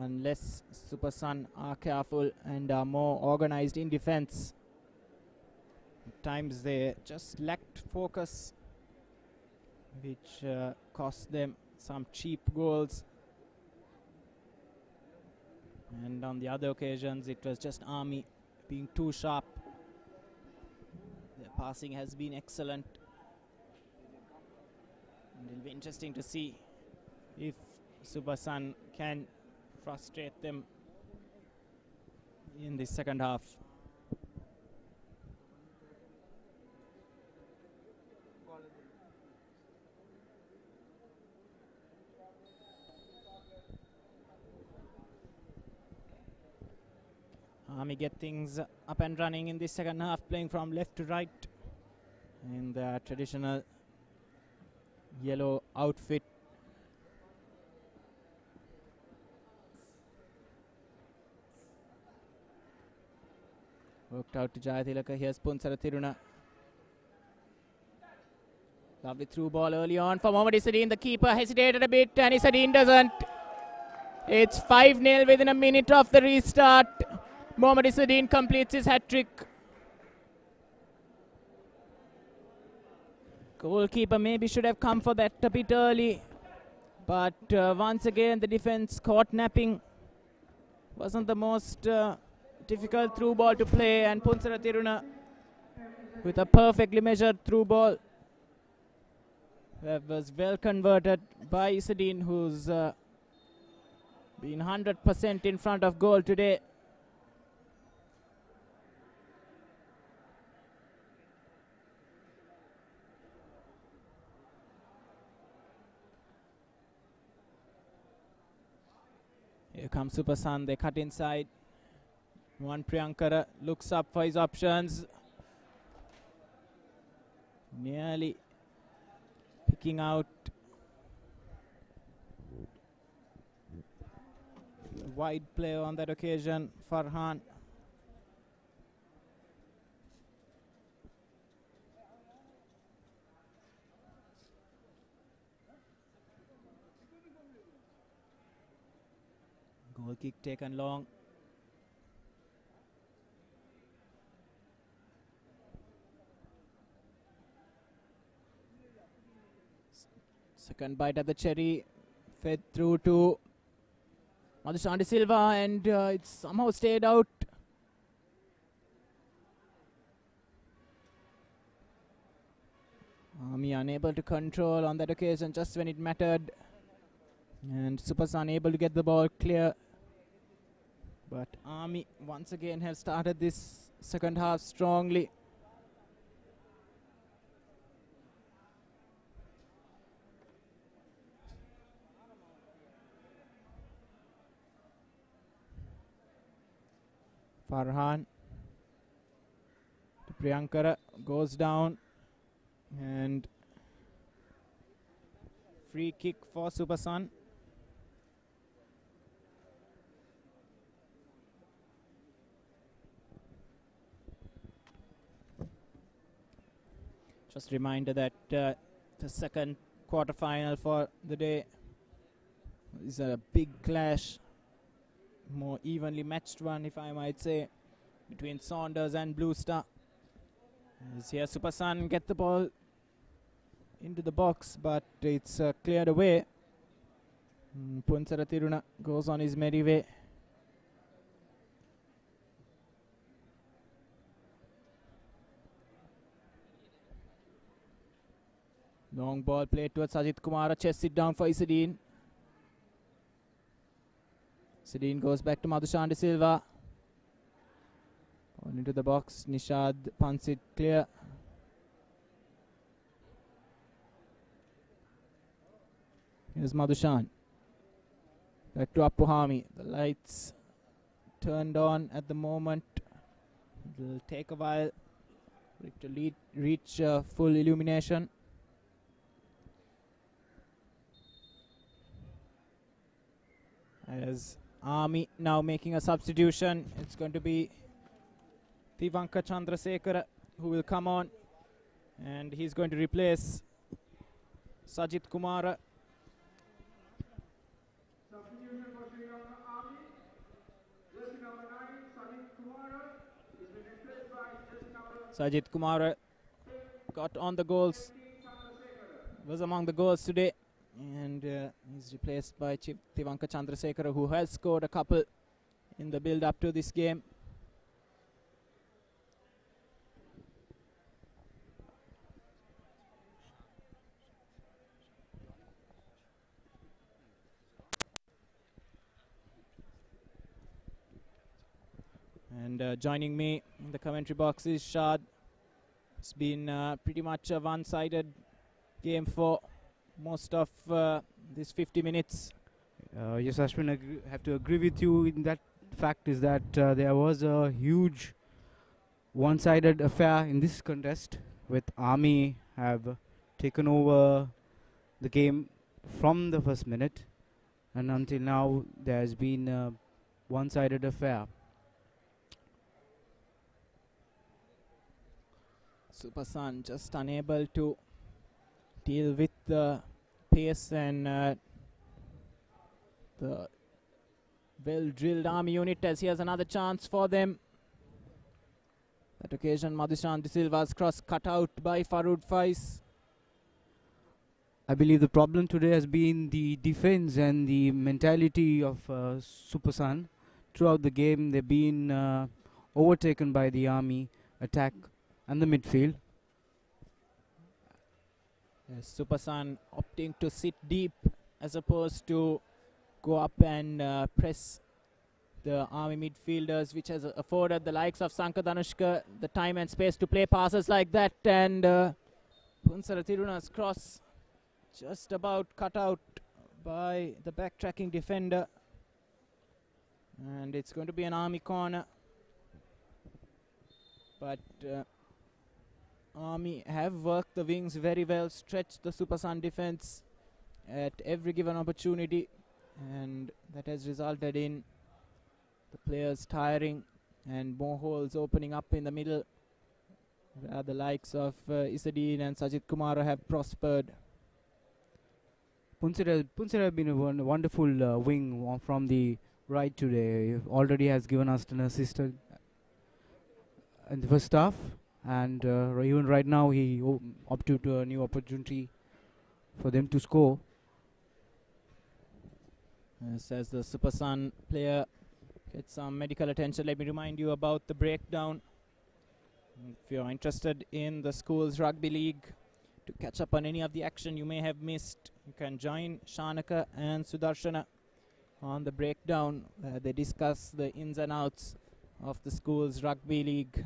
S1: unless Super Sun are careful and are more organized in defense. At times they just lacked focus, which cost them some cheap goals, and on the other occasions it was just Army being too sharp. Their passing has been excellent, and it'll be interesting to see if Super Sun can frustrate them in the second half. Army get things up and running in the second half, playing from left to right in their traditional yellow outfit. Worked out to Jayathilaka. Here's Punsara Thiruna. Lovely through ball early on for Mohammad Isadeen. The keeper hesitated a bit and Isadeen doesn't. It's 5-0 within a minute of the restart. Mohammad Isadeen completes his hat-trick. Goalkeeper maybe should have come for that a bit early. But once again the defense caught napping. Wasn't the most difficult through ball to play, and Punsara Tiruna with a perfectly measured through ball that was well converted by Isadeen, who's been 100% in front of goal today. Here comes Supersan, they cut inside. One Priyankara looks up for his options. Nearly picking out a wide player on that occasion, Farhan. Goal kick taken long. Second bite at the cherry, fed through to Madhushan De Silva, and it's somehow stayed out. Army unable to control on that occasion just when it mattered, and Supersan unable to get the ball clear. But Army once again have started this second half strongly. Farhan to Priyankara, goes down, and free kick for Supersan. Just a reminder that the second quarter-final for the day is a big clash, more evenly matched one, if I might say, between Saunders and Blue Star. As here Supersan get the ball into the box, but it's cleared away. Punsara Tiruna goes on his merry way. Long ball played towards Sajid Kumara, chest it down for Isadeen. Isadeen goes back to Madhushan De Silva. On into the box, Nishad punts it clear. Here's Madhushan. Back to Appuhami. The lights turned on at the moment. It will take a while for it to reach full illumination. As Army now making a substitution, it's going to be Tivanka Chandrasekhara who will come on, and he's going to replace Sajid Kumara. Sajid Kumara got on the goals, was among the goals today, and he's replaced by Tivanka Chandrasekhara, who has scored a couple in the build up to this game. And joining me in the commentary box is Shad. It's been pretty much a one-sided game for most of these 50 minutes.
S10: Yes, Ashwin, I have to agree with you in that fact is that there was a huge one-sided affair in this contest, with Army have taken over the game from the first minute, and until now there has been a one-sided affair.
S1: Supersan just unable to deal with the pace and the well-drilled Army unit, as here's another chance for them. That occasion, Madhushan De Silva's cross cut out by Faroud Faiz.
S10: I believe the problem today has been the defense and the mentality of Supersan. Throughout the game, they've been overtaken by the Army attack and the midfield.
S1: Supersan opting to sit deep as opposed to go up and press the Army midfielders, which has afforded the likes of Sanka Danushka the time and space to play passes like that. And Punsara Thiruna's cross just about cut out by the backtracking defender. And it's going to be an Army corner. But Army have worked the wings very well, stretched the Supersan defense at every given opportunity, and that has resulted in the players tiring and more holes opening up in the middle, where the likes of Isadeen and Sajid Kumara have prospered.
S10: Punsara have been a wonderful wing from the right today. Already has given us an assist in the first half, and even right now he opted to a new opportunity for them to score.
S1: As the Supersan player gets some medical attention, let me remind you about the breakdown. If you're interested in the school's rugby league, to catch up on any of the action you may have missed, you can join Shanaka and Sudarshana on the breakdown, where they discuss the ins and outs of the school's rugby league.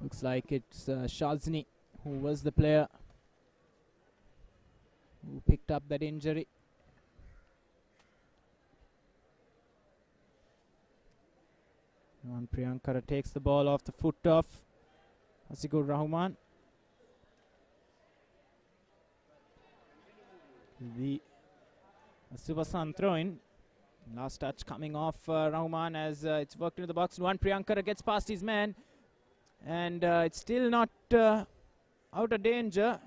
S1: Looks like it's Shazni who was the player who picked up that injury. Priyankara takes the ball off the foot of Asigur Rahman. The Supersan throw-in. Last touch coming off Rahman as it's worked into the box. Priyankara gets past his man. And it's still not out of danger.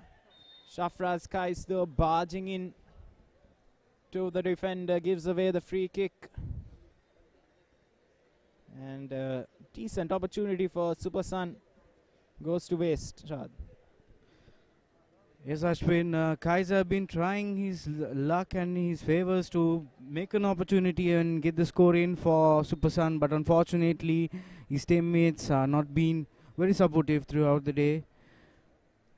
S1: Shafraz Kais, though, barging in to the defender, gives away the free kick. And decent opportunity for Supersan goes to waste. Rad.
S10: Yes, Ashwin, Kaiser have been trying his luck and his favors to make an opportunity and get the score in for Supersan, but unfortunately his teammates are not been very supportive throughout the day,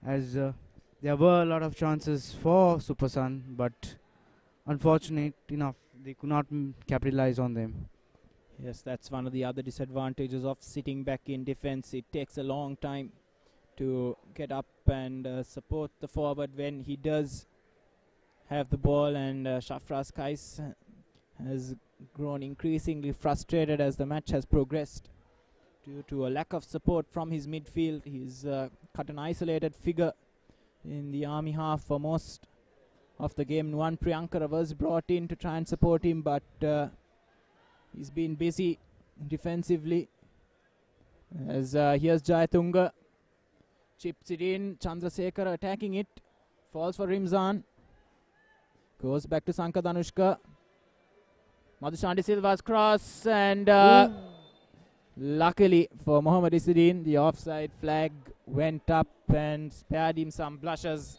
S10: as there were a lot of chances for Supersan, but unfortunate enough they could not capitalize on them.
S1: Yes, that's one of the other disadvantages of sitting back in defense. It takes a long time to get up and support the forward when he does have the ball, and Shafraz Kais has grown increasingly frustrated as the match has progressed. Due to a lack of support from his midfield, he's cut an isolated figure in the Army half for most of the game. Priyankara was brought in to try and support him, but he's been busy defensively. As here's Jayatunga, chips it in. Chandrasekhar attacking it, falls for Rimzan, goes back to Sanka Danushka. Madhushan De Silva's cross, and luckily for Mohammad Isadeen, the offside flag went up and spared him some blushes.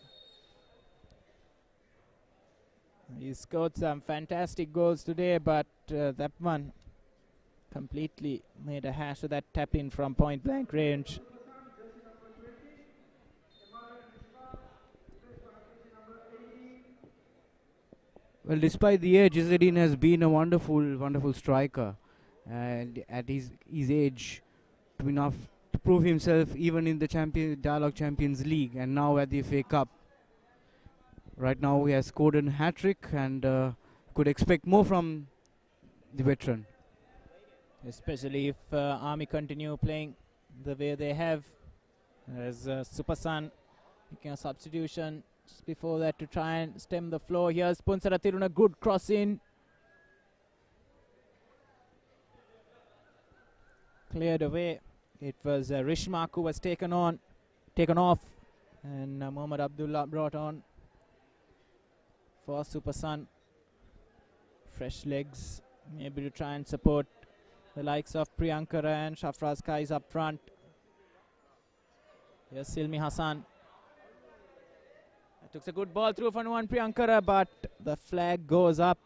S1: He scored some fantastic goals today, but that one completely made a hash of that tap in from point blank range.
S10: Well, despite the age, Isadeen has been a wonderful striker. And at his age, to enough to prove himself even in the Dialogue Champions League and now at the FA Cup. Right now he has scored a hat-trick and could expect more from the veteran.
S1: Especially if Army continue playing the way they have, as Supersan Making a substitution just before that to try and stem the flow. Here's Punsara Tiruna, good cross in. Cleared away. It was Rishmak who was taken off, and Mohammad Abdullah brought on for Super Sun. Fresh legs, maybe to try and support the likes of Priyankara and Shafraz Kais up front. Here's Silmi Hassan. That took a good ball through from one Priyankara, but the flag goes up.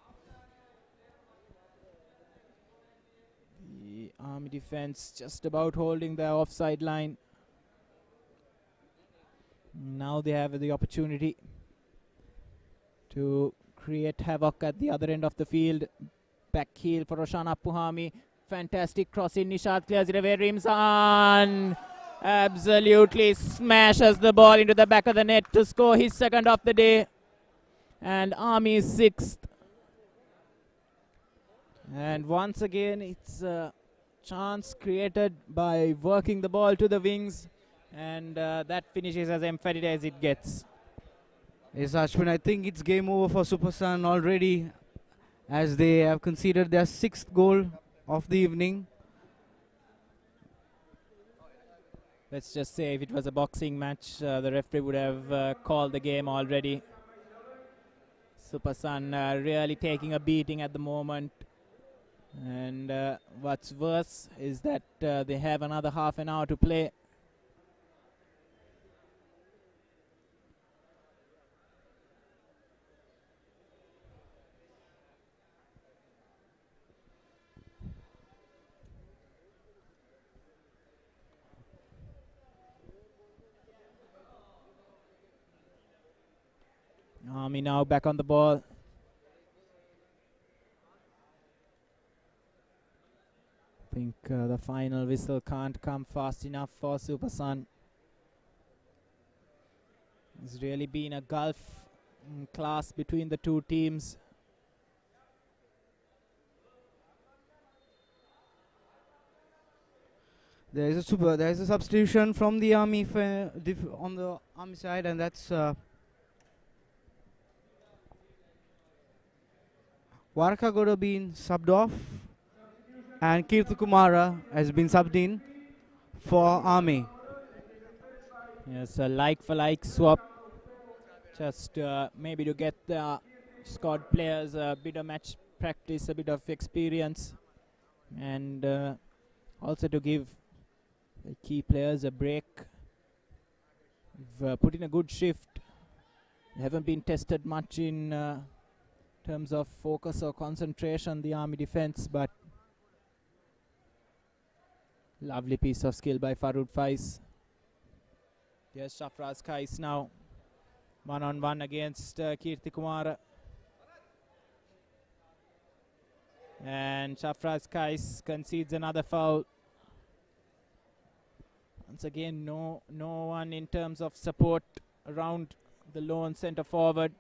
S1: The Army defense just about holding the offside line. Now they have the opportunity to create havoc at the other end of the field. Back heel for Roshan Appuhami. Fantastic cross in. Nishad clears it away. Rimzan absolutely smashes the ball into the back of the net to score his second of the day. And Army is sixth. And once again, it's a chance created by working the ball to the wings. And that finishes as emphatic as it gets.
S10: Yes, Ashwin, I think it's game over for Super Sun already, as they have conceded their sixth goal of the evening.
S1: Let's just say if it was a boxing match, the referee would have called the game already. Super Sun really taking a beating at the moment. And what's worse is that they have another half an hour to play. Army now back on the ball. I think the final whistle can't come fast enough for Super Sun. There's really been a gulf in class between the two teams.
S10: There is a substitution from the Army on the Army side, and that's Warkagoda being subbed off, and Kirti Kumara has been subbed in for Army.
S1: Yes, a like-for-like swap, just maybe to get the squad players a bit of match practice, a bit of experience, and also to give the key players a break. We've put in a good shift. They haven't been tested much in terms of focus or concentration, the Army defense, but lovely piece of skill by Farud Faiz. Here's Shafraz Kais now, one-on-one against Kirti Kumara. And Shafraz Kais concedes another foul. Once again, no one in terms of support around the lone centre forward.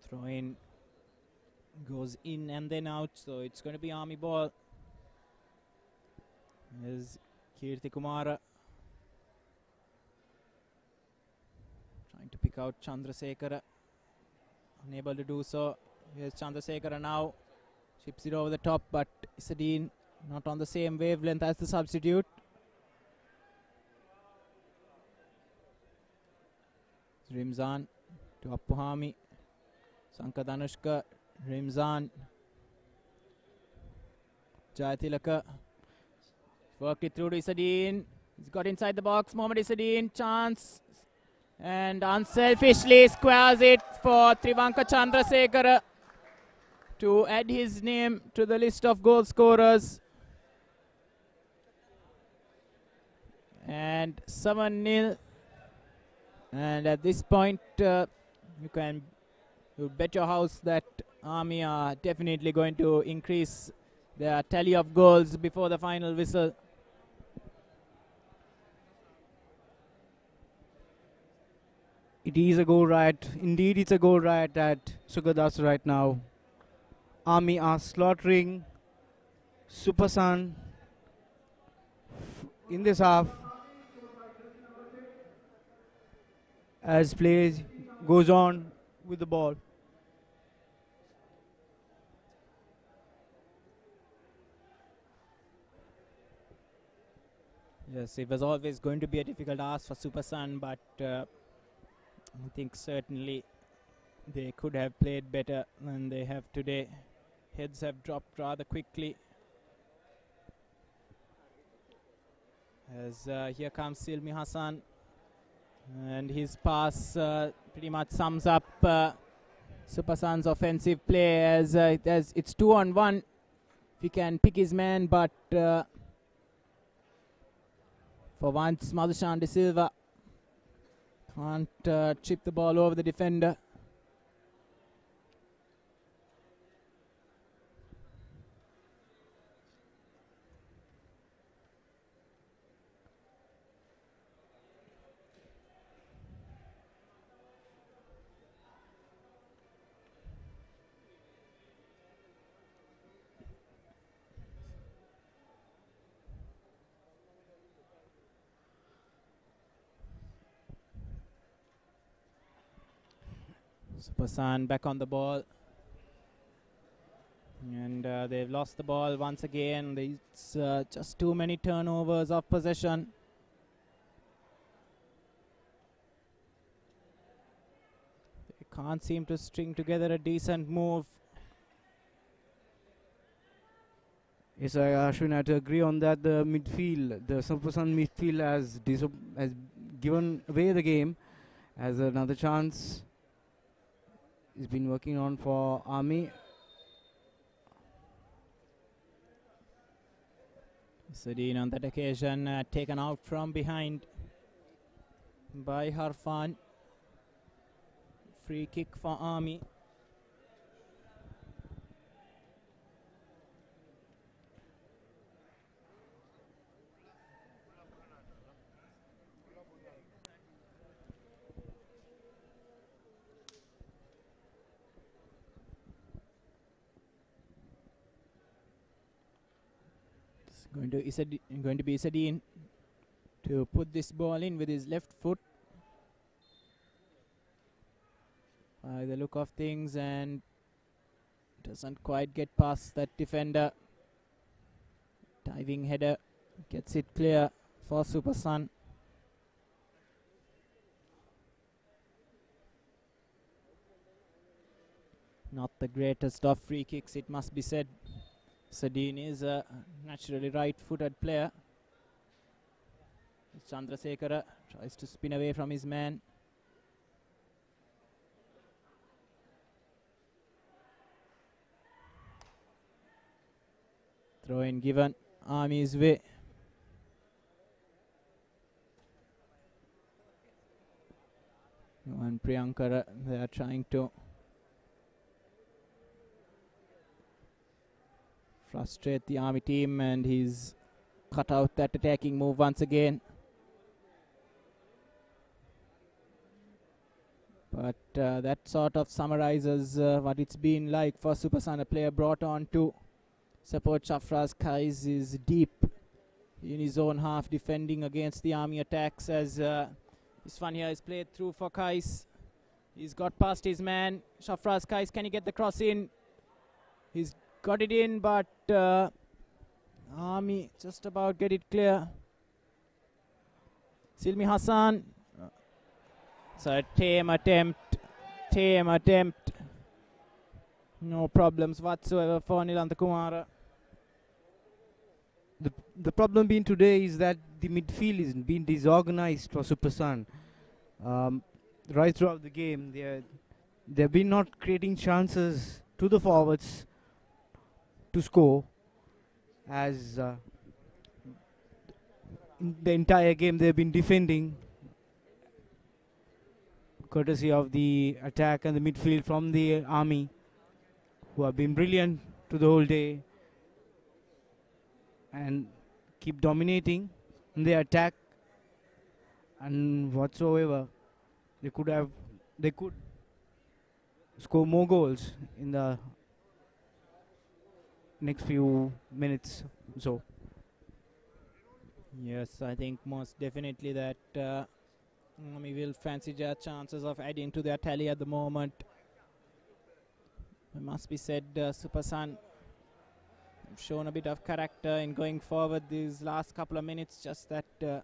S1: Throw in goes in and then out, so it's going to be Army ball. Here's Kirti Kumara trying to pick out Chandrasekhara, unable to do so. Here's Chandrasekhara now, chips it over the top, but Isadine not on the same wavelength as the substitute. Rimzan to Appuhami. Sanka Danushka, Rimzan, Jayatilaka, worked it through to Isadine. He's got inside the box, Mohammad Isadine, chance, and unselfishly squares it for Trivanka Chandrasekhara to add his name to the list of goal scorers. And 7-0. And at this point, you bet your house that Army are definitely going to increase their tally of goals before the final whistle.
S10: It is a goal riot. Indeed, it's a goal riot at Sugadas right now. Army are slaughtering Supersan in this half as play goes on with the ball.
S1: Yes, it was always going to be a difficult ask for Supersan, but I think certainly they could have played better than they have today. Heads have dropped rather quickly. As here comes Silmi Hassan, and his pass pretty much sums up Supersan's offensive play as it's 2-on-1. If he can pick his man, but for once Madhushan De Silva can't chip the ball over the defender. Supersan back on the ball, and they've lost the ball once again. It's just too many turnovers of possession. They can't seem to string together a decent move.
S10: Yes, Ashwin, I have to agree on that. The midfield, the Supersan midfield has given away the game. As another chance he's been working on for Army.
S1: Sadine on that occasion taken out from behind by Harfan. Free kick for Army. Going to be Isadine to put this ball in with his left foot by the look of things, and doesn't quite get past that defender. Diving header gets it clear for Supersan. Not the greatest of free kicks, it must be said. Sadine is a naturally right-footed player. Chandrasekhara tries to spin away from his man. Throw in given Army's way. And Priyankara, they are trying to frustrate the Army team, and he's cut out that attacking move once again. But that sort of summarizes what it's been like for Supersan. A player brought on to support Shafraz Kais is deep in his own half, defending against the Army attacks, as this one here is played through for Kais. He's got past his man. Shafraz Kais, can he get the cross in? He's got it in, but Army just about get it clear. Silmi Hassan. So a tame attempt. No problems whatsoever for Nilantha Kumara.
S10: The problem being today is that the midfield is being disorganized for Supersan. Right throughout the game, they've been not creating chances to the forwards to score, as in the entire game they've been defending. courtesy of the attack and the midfield from the Army, who have been brilliant to the whole day and keep dominating in the attack and whatsoever. They could score more goals in the next few minutes. So
S1: yes, I think most definitely that we will fancy their chances of adding to their tally at the moment. It must be said, Super Sun have shown a bit of character in going forward these last couple of minutes, just that the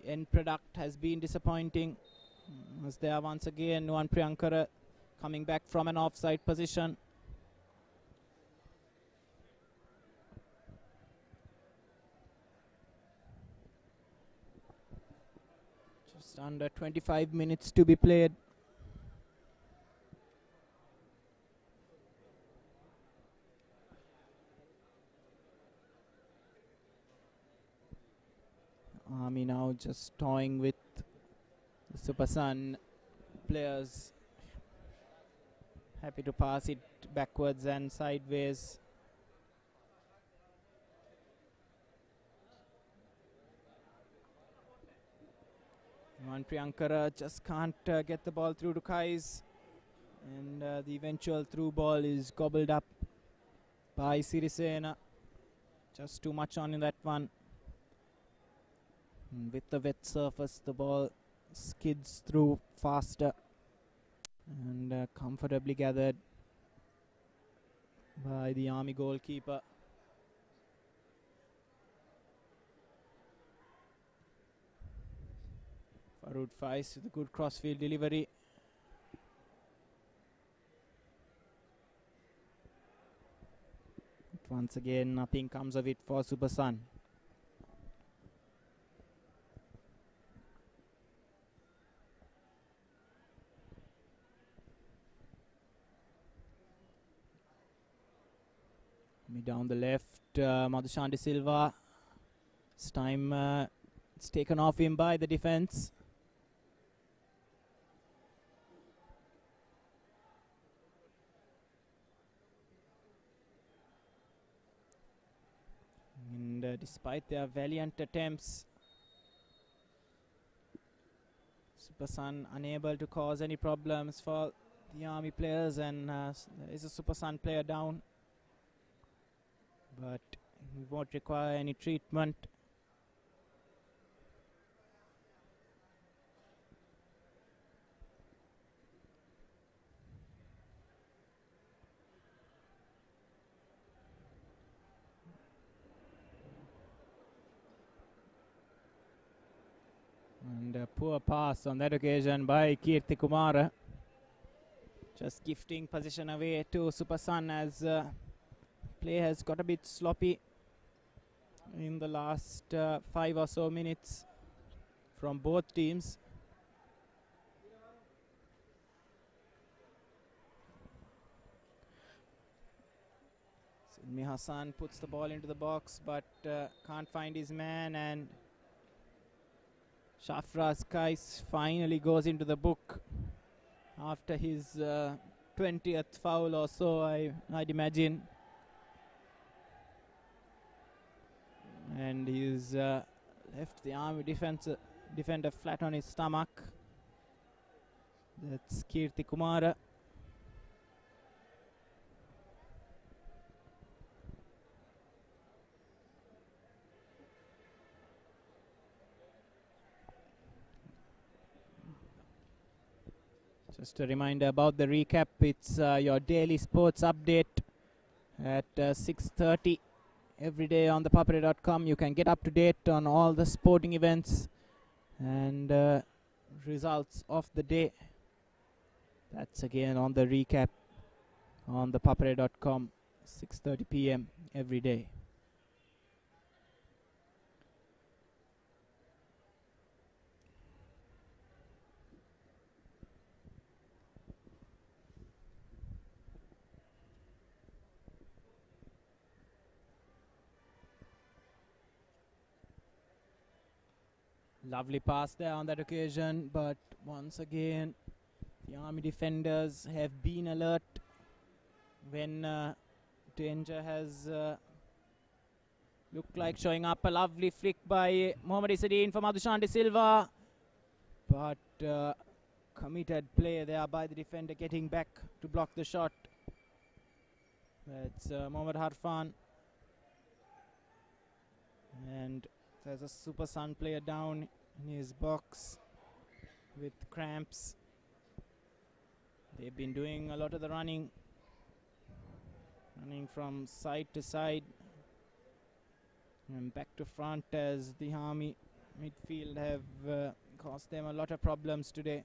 S1: end product has been disappointing. As there once again Nuwan Priyankara coming back from an offside position. Just under 25 minutes to be played. Army now just toying with the Super Sun players. Happy to pass it backwards and sideways. Nuwan Priyankara just can't get the ball through to Kais, and the eventual through ball is gobbled up by Sirisena. Just too much on in that one. And with the wet surface, the ball skids through faster and comfortably gathered by the Army goalkeeper. Farud Faiz with a good crossfield delivery. But once again, nothing comes of it for Super Sun. Down the left, Madhushan De Silva. This time it's taken off him by the defense. And despite their valiant attempts, Super Sun unable to cause any problems for the Army players, and there is a Super Sun player down, but he won't require any treatment. And a poor pass on that occasion by Kirti Kumara, just gifting position away to Super Sun as play has got a bit sloppy in the last 5 or so minutes from both teams. Silmi Hassan puts the ball into the box but can't find his man, and Shafraz Kais finally goes into the book after his 20th foul or so, I'd imagine. And he's left the Army defender flat on his stomach. That's Kirti Kumara. Just a reminder about the recap. It's your daily sports update at 6:30 every day on ThePapare.com. You can get up to date on all the sporting events and results of the day. That's again on the recap on ThePapare.com, 6:30 p.m. every day. Lovely pass there on that occasion, but once again The Army defenders have been alert when danger has looked like showing up. A lovely flick by Mohamed Isadine for Madhushan De Silva, but committed play there by the defender getting back to block the shot. It's Mohamed Harfan, and there's a Super Sun player down in his box with cramps. They've been doing a lot of the running from side to side and back to front, as the Army midfield have caused them a lot of problems today.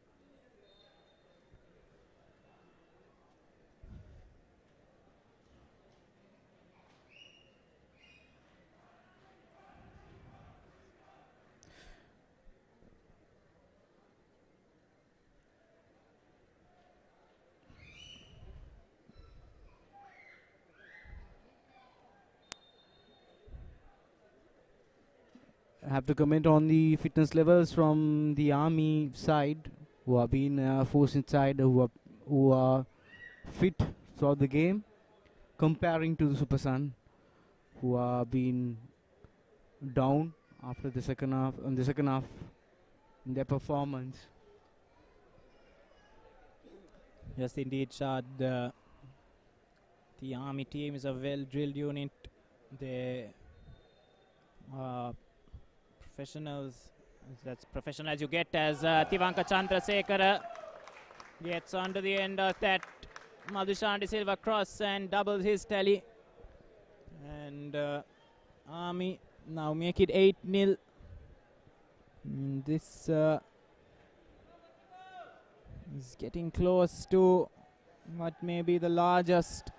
S10: I have to comment on the fitness levels from the Army side, who are being forced inside, who are fit throughout the game, comparing to the Super Sun, who are being down after the second half. On the second half, in their performance.
S1: Yes, indeed, Shad. The Army team is a well-drilled unit. They are professionals. That's professional as you get, as Tivanka Chandrasekhara gets onto the end of that Madhushan De Silva cross and doubles his tally. And Army now make it 8-0. This is getting close to what may be the largest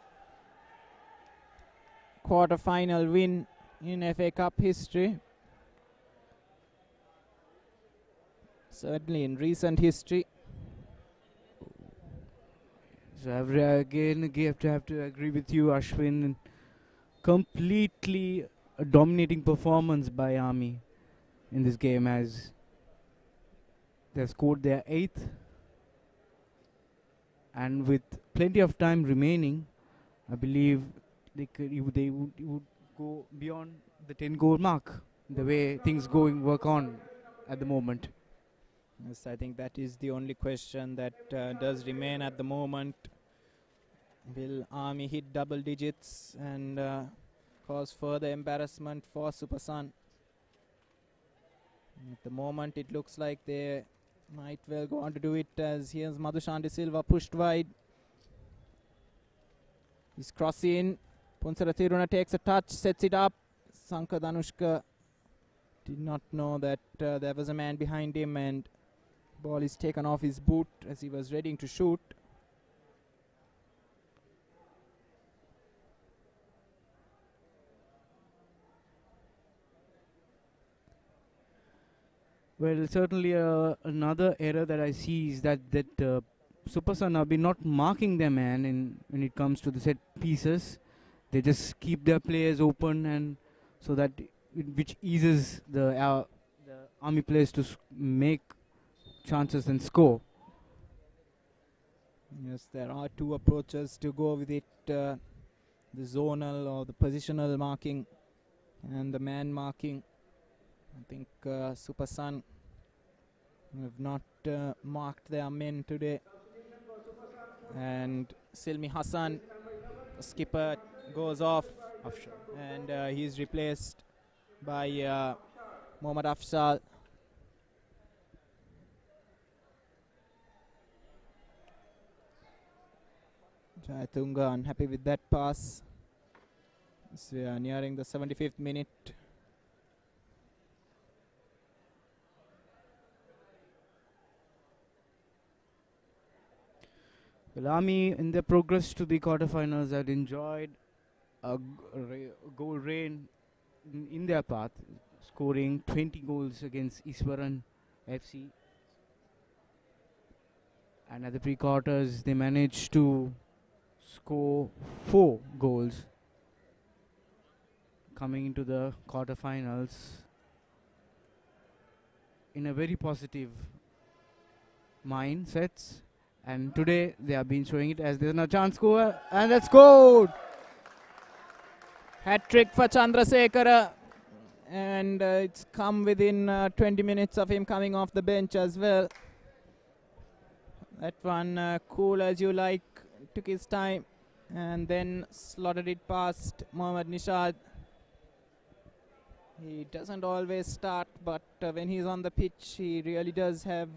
S1: quarter-final win in FA Cup history. Certainly in recent history.
S10: So again, have to agree with you, Ashwin. Completely a dominating performance by Army in this game, as they've scored their 8th, and with plenty of time remaining, I believe they would go beyond the 10-goal mark, the way things work on at the moment.
S1: Yes, I think that is the only question that does remain at the moment. Will Army hit double digits and cause further embarrassment for Super Sun? At the moment, it looks like they might well go on to do it, as here's Madhushan De Silva pushed wide. He's crossing. Punsara Thiruna takes a touch, sets it up. Sanka Danushka did not know that there was a man behind him, and ball is taken off his boot as he was ready to shoot.
S10: Well, certainly another error that I see is that Super Sun have been not marking their man when it comes to the set pieces. They just keep their players open, and so that which eases the Army players to make chances and score.
S1: Yes, there are two approaches to go with it, the zonal or the positional marking and the man marking. I think Super Sun have not marked their men today. And Silmi Hassan, the skipper, goes off, and he's replaced by Mohammad Afzal. Jayatunga unhappy with that pass. So we are nearing the 75th minute.
S10: Well, Army in their progress to the quarterfinals had enjoyed a goal rain in their path, scoring 20 goals against Iswaran FC. And at the pre-quarters, they managed to score 4 goals, coming into the quarterfinals in a very positive mindsets, And today they have been showing it as there's no chance score, and that's scored.
S1: Hat-trick for Chandrasekhara, and it's come within 20 minutes of him coming off the bench as well. That one cool as you like, took his time and then slotted it past Mohammad Nishad. He doesn't always start, but when he's on the pitch he really does have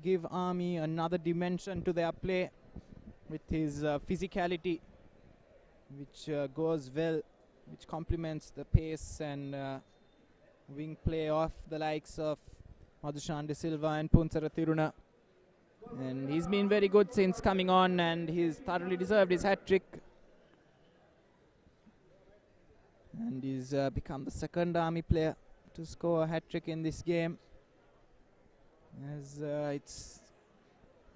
S1: give Army another dimension to their play with his physicality, which goes well, which complements the pace and wing play of the likes of Madhushan De Silva and Punsara Thiruna. And he's been very good since coming on, and he's thoroughly deserved his hat-trick. And he's become the second Army player to score a hat-trick in this game, as it's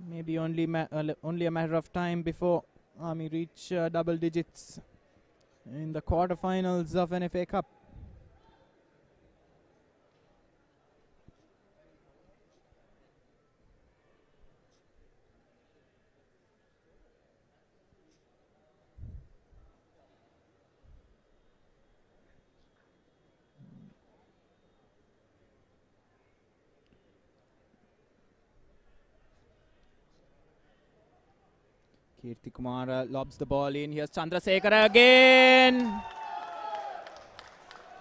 S1: maybe only a matter of time before Army reach double digits in the quarterfinals of an FA Cup. Kirti Kumar lobs the ball in. Here's Chandrasekhara again.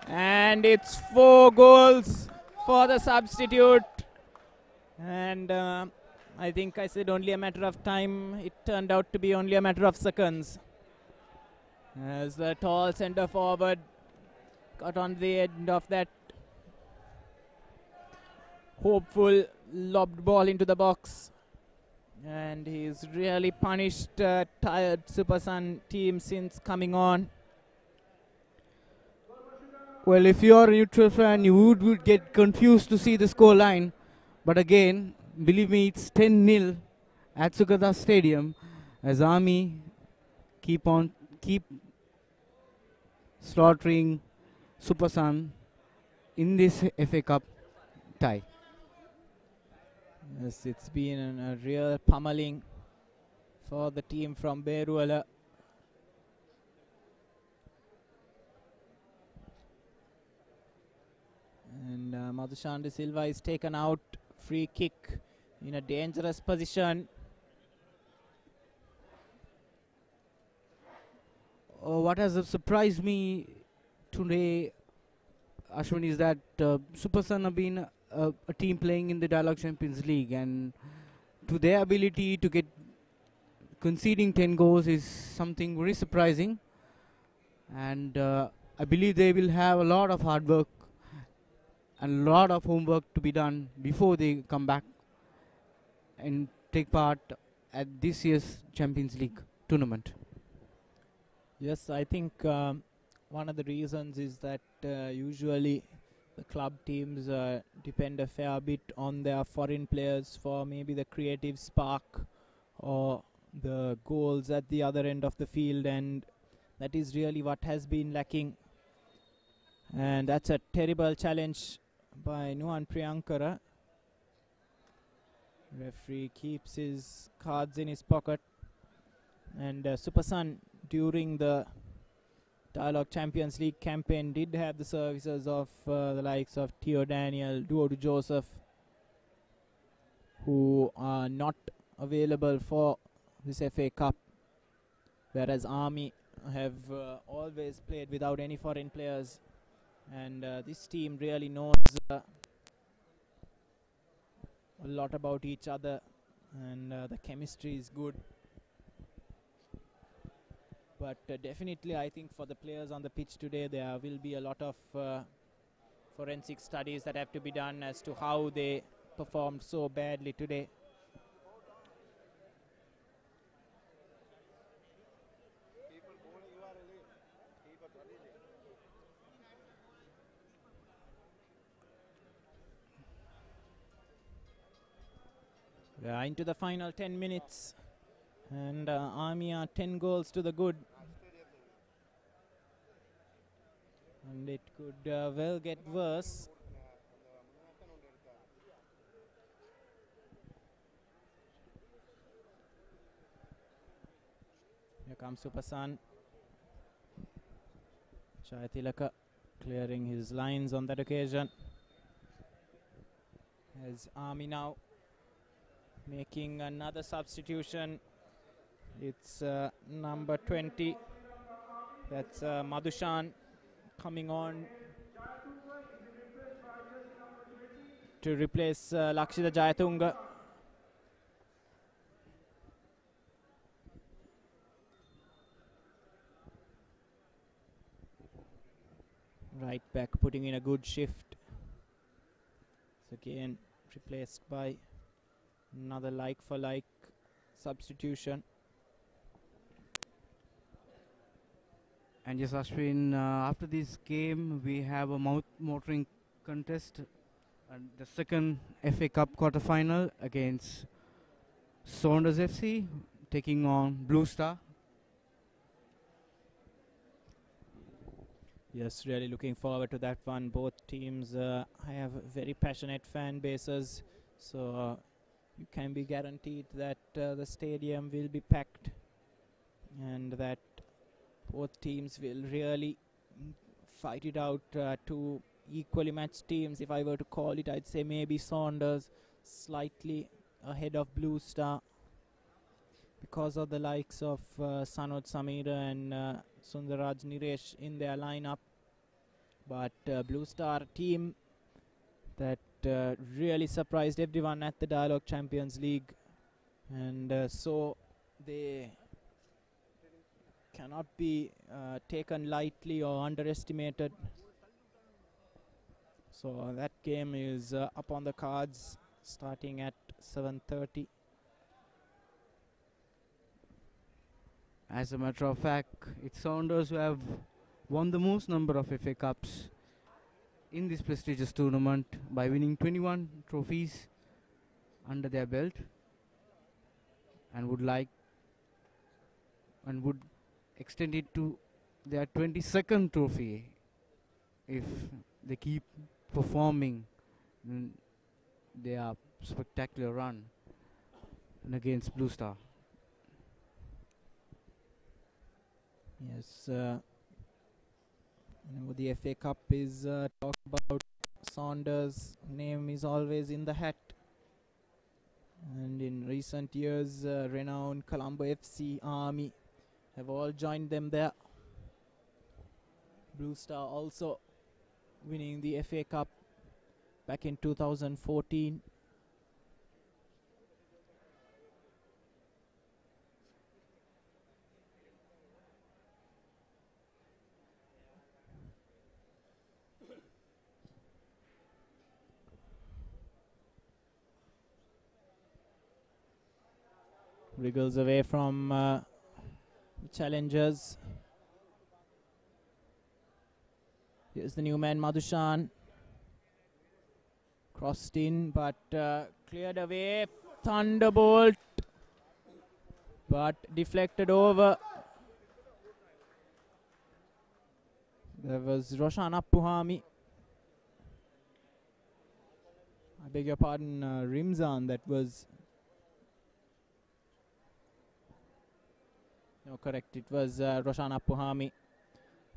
S1: And it's 4 goals for the substitute. And I think I said only a matter of time. It turned out to be only a matter of seconds, as the tall centre forward got on the end of that hopeful lobbed ball into the box. And he's really punished tired Super Sun team since coming on.
S10: Well, if you're a neutral fan, you would get confused to see the score line. But again, believe me, it's 10-0 at Sukata Stadium, as Army keep slaughtering Super Sun in this FA Cup tie.
S1: Yes, it's been a real pummeling for the team from Beruala. And Madhushan De Silva is taken out. Free kick in a dangerous position.
S10: What has surprised me today, Ashwin, is that Super Sun have been a team playing in the Dialogue Champions League, and to their ability to get conceding 10 goals is something very surprising. And I believe they will have a lot of hard work and a lot of homework to be done before they come back and take part at this year's Champions League tournament.
S1: Yes, I think one of the reasons is that usually the club teams depend a fair bit on their foreign players for maybe the creative spark or the goals at the other end of the field, and that is really what has been lacking. And that's a terrible challenge by Nuan Priyankara. Referee keeps his cards in his pocket, and Super Sun during the Dialogue Champions League campaign did have the services of the likes of Theo Daniel, Duodu Joseph, who are not available for this FA Cup, whereas Army have always played without any foreign players, and this team really knows a lot about each other, and the chemistry is good. But definitely I think for the players on the pitch today, there will be a lot of forensic studies that have to be done as to how they performed so badly today. We are into the final 10 minutes, and Army are 10 goals to the good. And it could well get worse. comes Supasan. Jayatilaka clearing his lines on that occasion. As Army now making another substitution. It's number 20. That's Madhushan coming on to replace Lakshita Jayatunga. Right back putting in a good shift. So again replaced by another like for like substitution.
S10: And yes, Ashwin, after this game, we have a mouth-watering contest. And the second FA Cup quarter-final against Saunders FC, taking on Blue Star.
S1: Yes, really looking forward to that one. Both teams have very passionate fan bases, so you can be guaranteed that the stadium will be packed and that both teams will really fight it out. Two equally matched teams, if I were to call it, I'd say maybe Saunders slightly ahead of Blue Star because of the likes of Sanod Samira and Sundaraj Niresh in their lineup. But Blue Star team that really surprised everyone at the Dialogue Champions League, and so they cannot be taken lightly or underestimated. So that game is up on the cards starting at 7:30.
S10: As a matter of fact, it's Saunders who have won the most number of FA Cups in this prestigious tournament by winning 21 trophies under their belt, and would extend it to their 22nd trophy if they keep performing their spectacular run and against Blue Star.
S1: Yes, the FA Cup is talk about Saunders' name is always in the hat, and in recent years renowned Colombo FC, Army have all joined them there. Blue Star also winning the FA Cup back in 2014. Wriggles away from challengers. Here's the new man Madhushan. Crossed in but cleared away. Thunderbolt. But deflected over. There was Roshan Appuhami. I beg your pardon, Rimzan. That was... No, correct. It was Roshan Appuhami.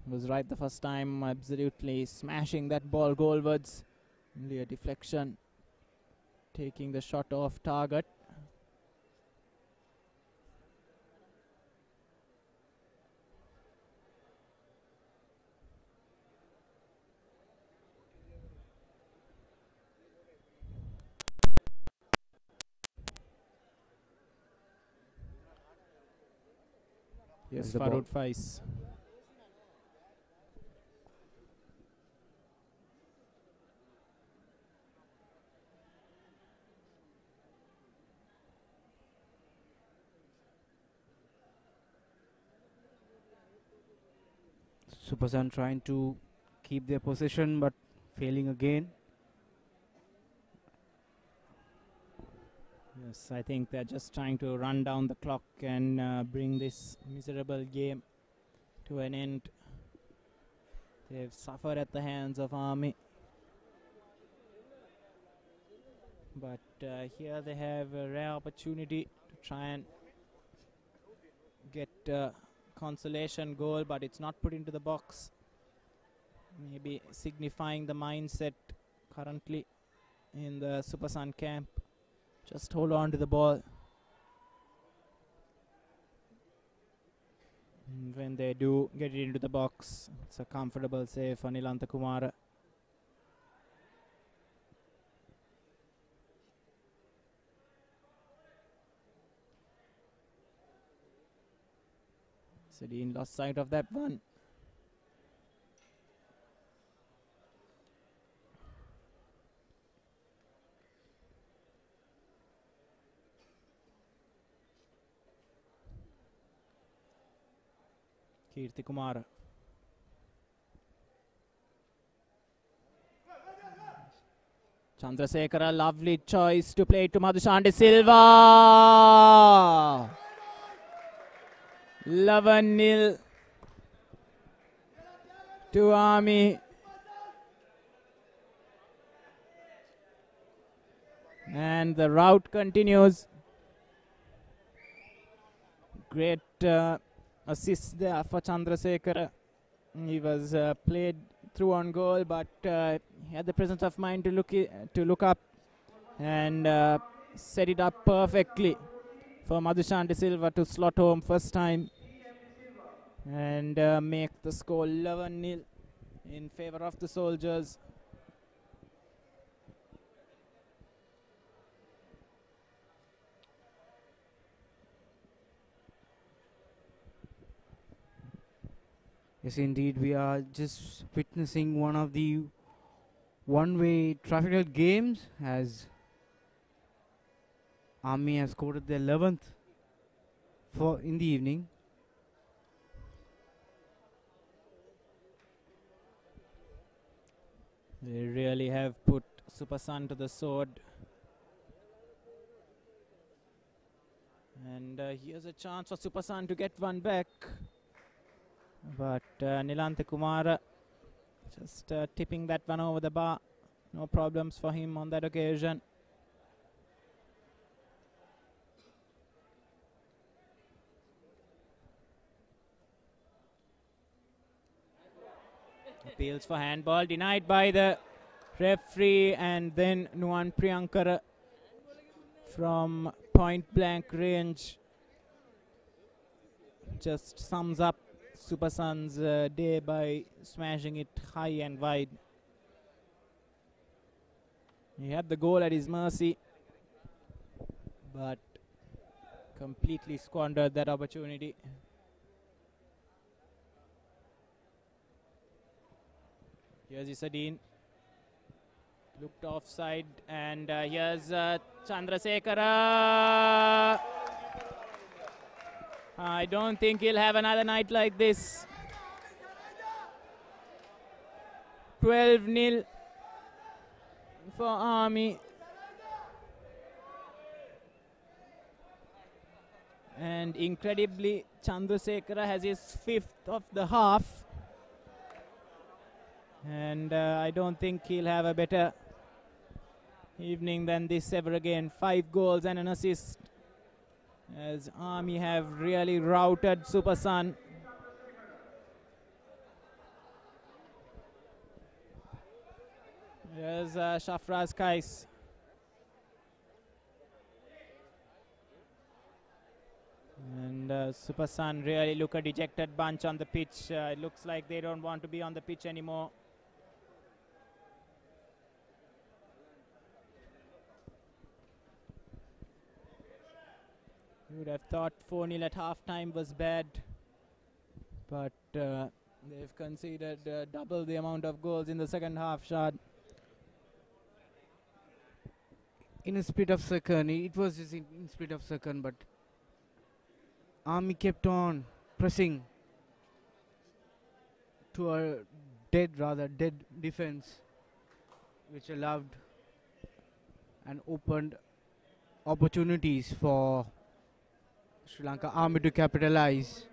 S1: Was right the first time, absolutely smashing that ball goalwards. Only a deflection, taking the shot off target. Yes, Farud Faiz.
S10: Supasan trying to keep their possession but failing again.
S1: Yes, I think they're just trying to run down the clock and bring this miserable game to an end. They've suffered at the hands of Army. But here they have a rare opportunity to try and get consolation goal, but it's not put into the box. Maybe signifying the mindset currently in the Super Sun camp. Just hold on to the ball. And when they do get it into the box, it's a comfortable save for Nilantha Kumara. Sedin lost sight of that one. Kirti Kumara. Chandrasekhara, lovely choice to play to Madhushan Silva. 11-0 to Army. And the rout continues. Great assist there for Chandrasekhara. He was played through on goal, but he had the presence of mind to look up and set it up perfectly for Madhushan De Silva to slot home first time and make the score 11-0 in favor of the Soldiers.
S10: Yes, indeed, we are just witnessing one of the one-way traffic games as Army has scored their 11th for in the evening.
S1: They really have put Super Sun to the sword. And here's a chance for Super Sun to get one back. But Nilantha Kumara just tipping that one over the bar. No problems for him on that occasion. Appeals for handball denied by the referee, and then Nuwan Priyankara from point blank range just sums up Super Sun's day by smashing it high and wide. He had the goal at his mercy, but completely squandered that opportunity. Here's Isadeen. Looked offside, and here's Chandrasekhara. I don't think he'll have another night like this. 12-0 for Army. And incredibly, Chandrasekhara has his 5th of the half. And I don't think he'll have a better evening than this ever again. 5 goals and an assist, as Army have really routed Super Sun. Here's Shafraz Kais. And Super Sun really look a dejected bunch on the pitch. It looks like they don't want to be on the pitch anymore. You would have thought 4-0 at half-time was bad, but they've conceded double the amount of goals in the second half, Shad.
S10: In a split of second, it was just in split of second, but Army kept on pressing to a dead defense, which allowed and opened opportunities for Sri Lanka Army to capitalize.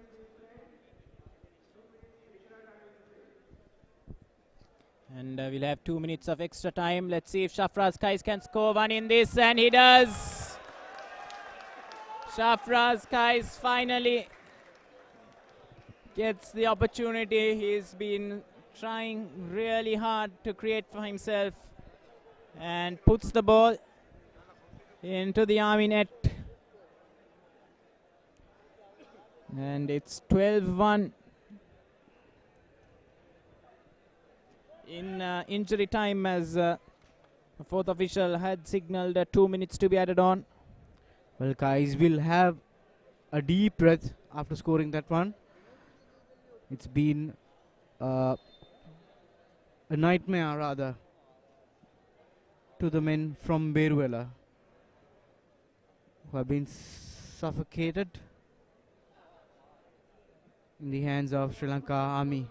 S1: And we'll have 2 minutes of extra time. Let's see if Shafraz Kais can score one in this, and he does. Shafraz Kais finally gets the opportunity. He's been trying really hard to create for himself and puts the ball into the Army net. And it's 12-1 in injury time, as the fourth official had signaled 2 minutes to be added on.
S10: Well, guys will have a deep breath after scoring that one. It's been a nightmare, rather, to the men from Beruela, who have been suffocated in the hands of Sri Lanka Army.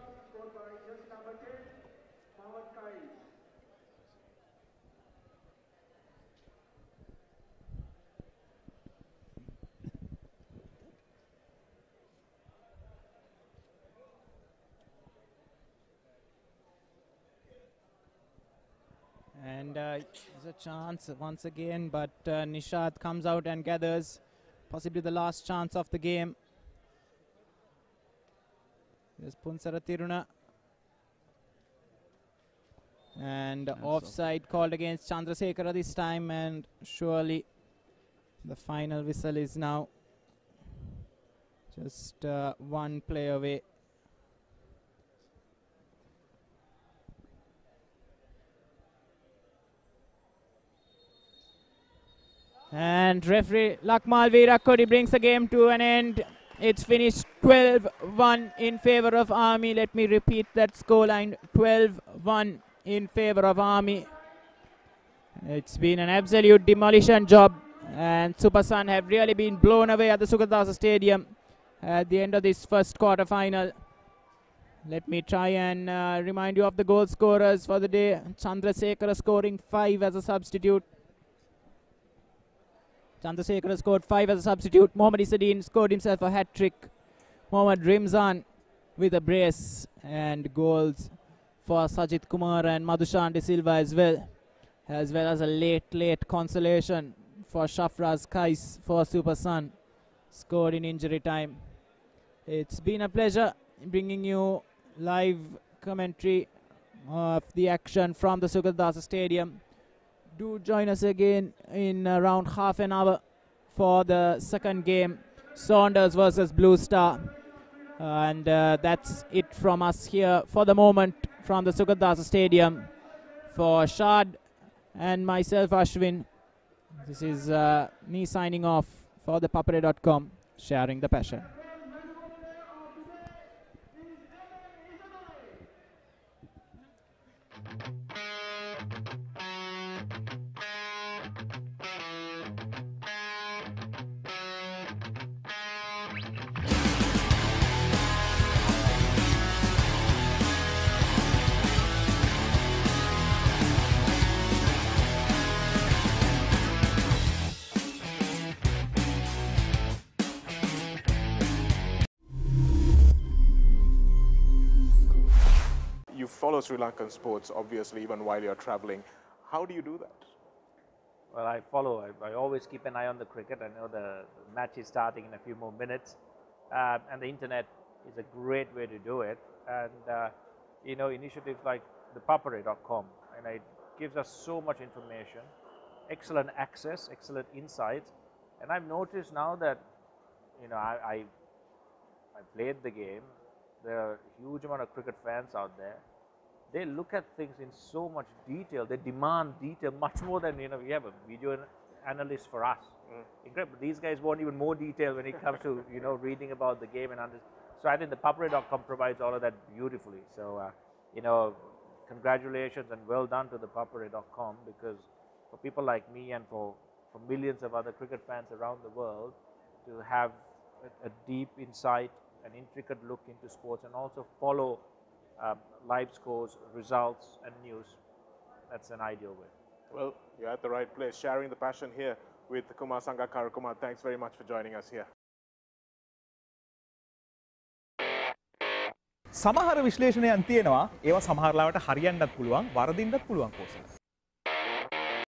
S1: And there's a chance once again, but Nishad comes out and gathers possibly the last chance of the game. There's Punsara Tiruna. And offside called against Chandrasekhara this time, and surely the final whistle is now just one play away. And referee Lakmal Veerakodi brings the game to an end. It's finished 12-1 in favor of Army. Let me repeat that scoreline, 12-1 in favor of Army. It's been an absolute demolition job, and Super Sun have really been blown away at the Sukadasa Stadium at the end of this first quarter final. Let me try and remind you of the goal scorers for the day. Chandrasekhara scoring 5 as a substitute. Chandrasekhara scored 5 as a substitute. Mohammad Isadeen scored himself a hat-trick. Mohammad Rimzan with a brace, and goals for Sajid Kumar and Madhushan De Silva as well as a late consolation for Shafraz Kais for Super Sun, scored in injury time. It's been a pleasure bringing you live commentary of the action from the Sukadasa Stadium. Do join us again in around half an hour for the second game, Saunders versus Blue Star. And that's it from us here for the moment from the Sukadasa Stadium. For Shad and myself, Ashwin, this is me signing off for ThePapare.com, sharing the passion.
S2: You follow Sri Lankan sports, obviously, even while you're traveling. How do you do that?
S7: Well, I follow. I always keep an eye on the cricket. I know the match is starting in a few more minutes. And the internet is a great way to do it. And, you know, initiatives like ThePapare.com, and it gives us so much information, excellent access, excellent insight. And I've noticed now that, you know, I played the game. There are a huge amount of cricket fans out there. They look at things in so much detail. They demand detail much more than, you know, we have a video analyst for us. Incredible. These guys want even more detail when it comes to, you know, reading about the game and so I think the ThePapare.com provides all of that beautifully. So, you know, congratulations and well done to the ThePapare.com, because for people like me and for millions of other cricket fans around the world to have a deep insight, an intricate look into sports, and also follow live scores, results, and news. That's an ideal way.
S2: Well, you're at the right place, sharing the passion here with Kumar Sangakkara. Kumar, thanks very much for joining us here. සමහර විශ්ලේෂණයන් තියෙනවා ඒවා සමහරලාවට හරියන්නත් පුළුවන් වරදින්නත් පුළුවන් කෝසල්.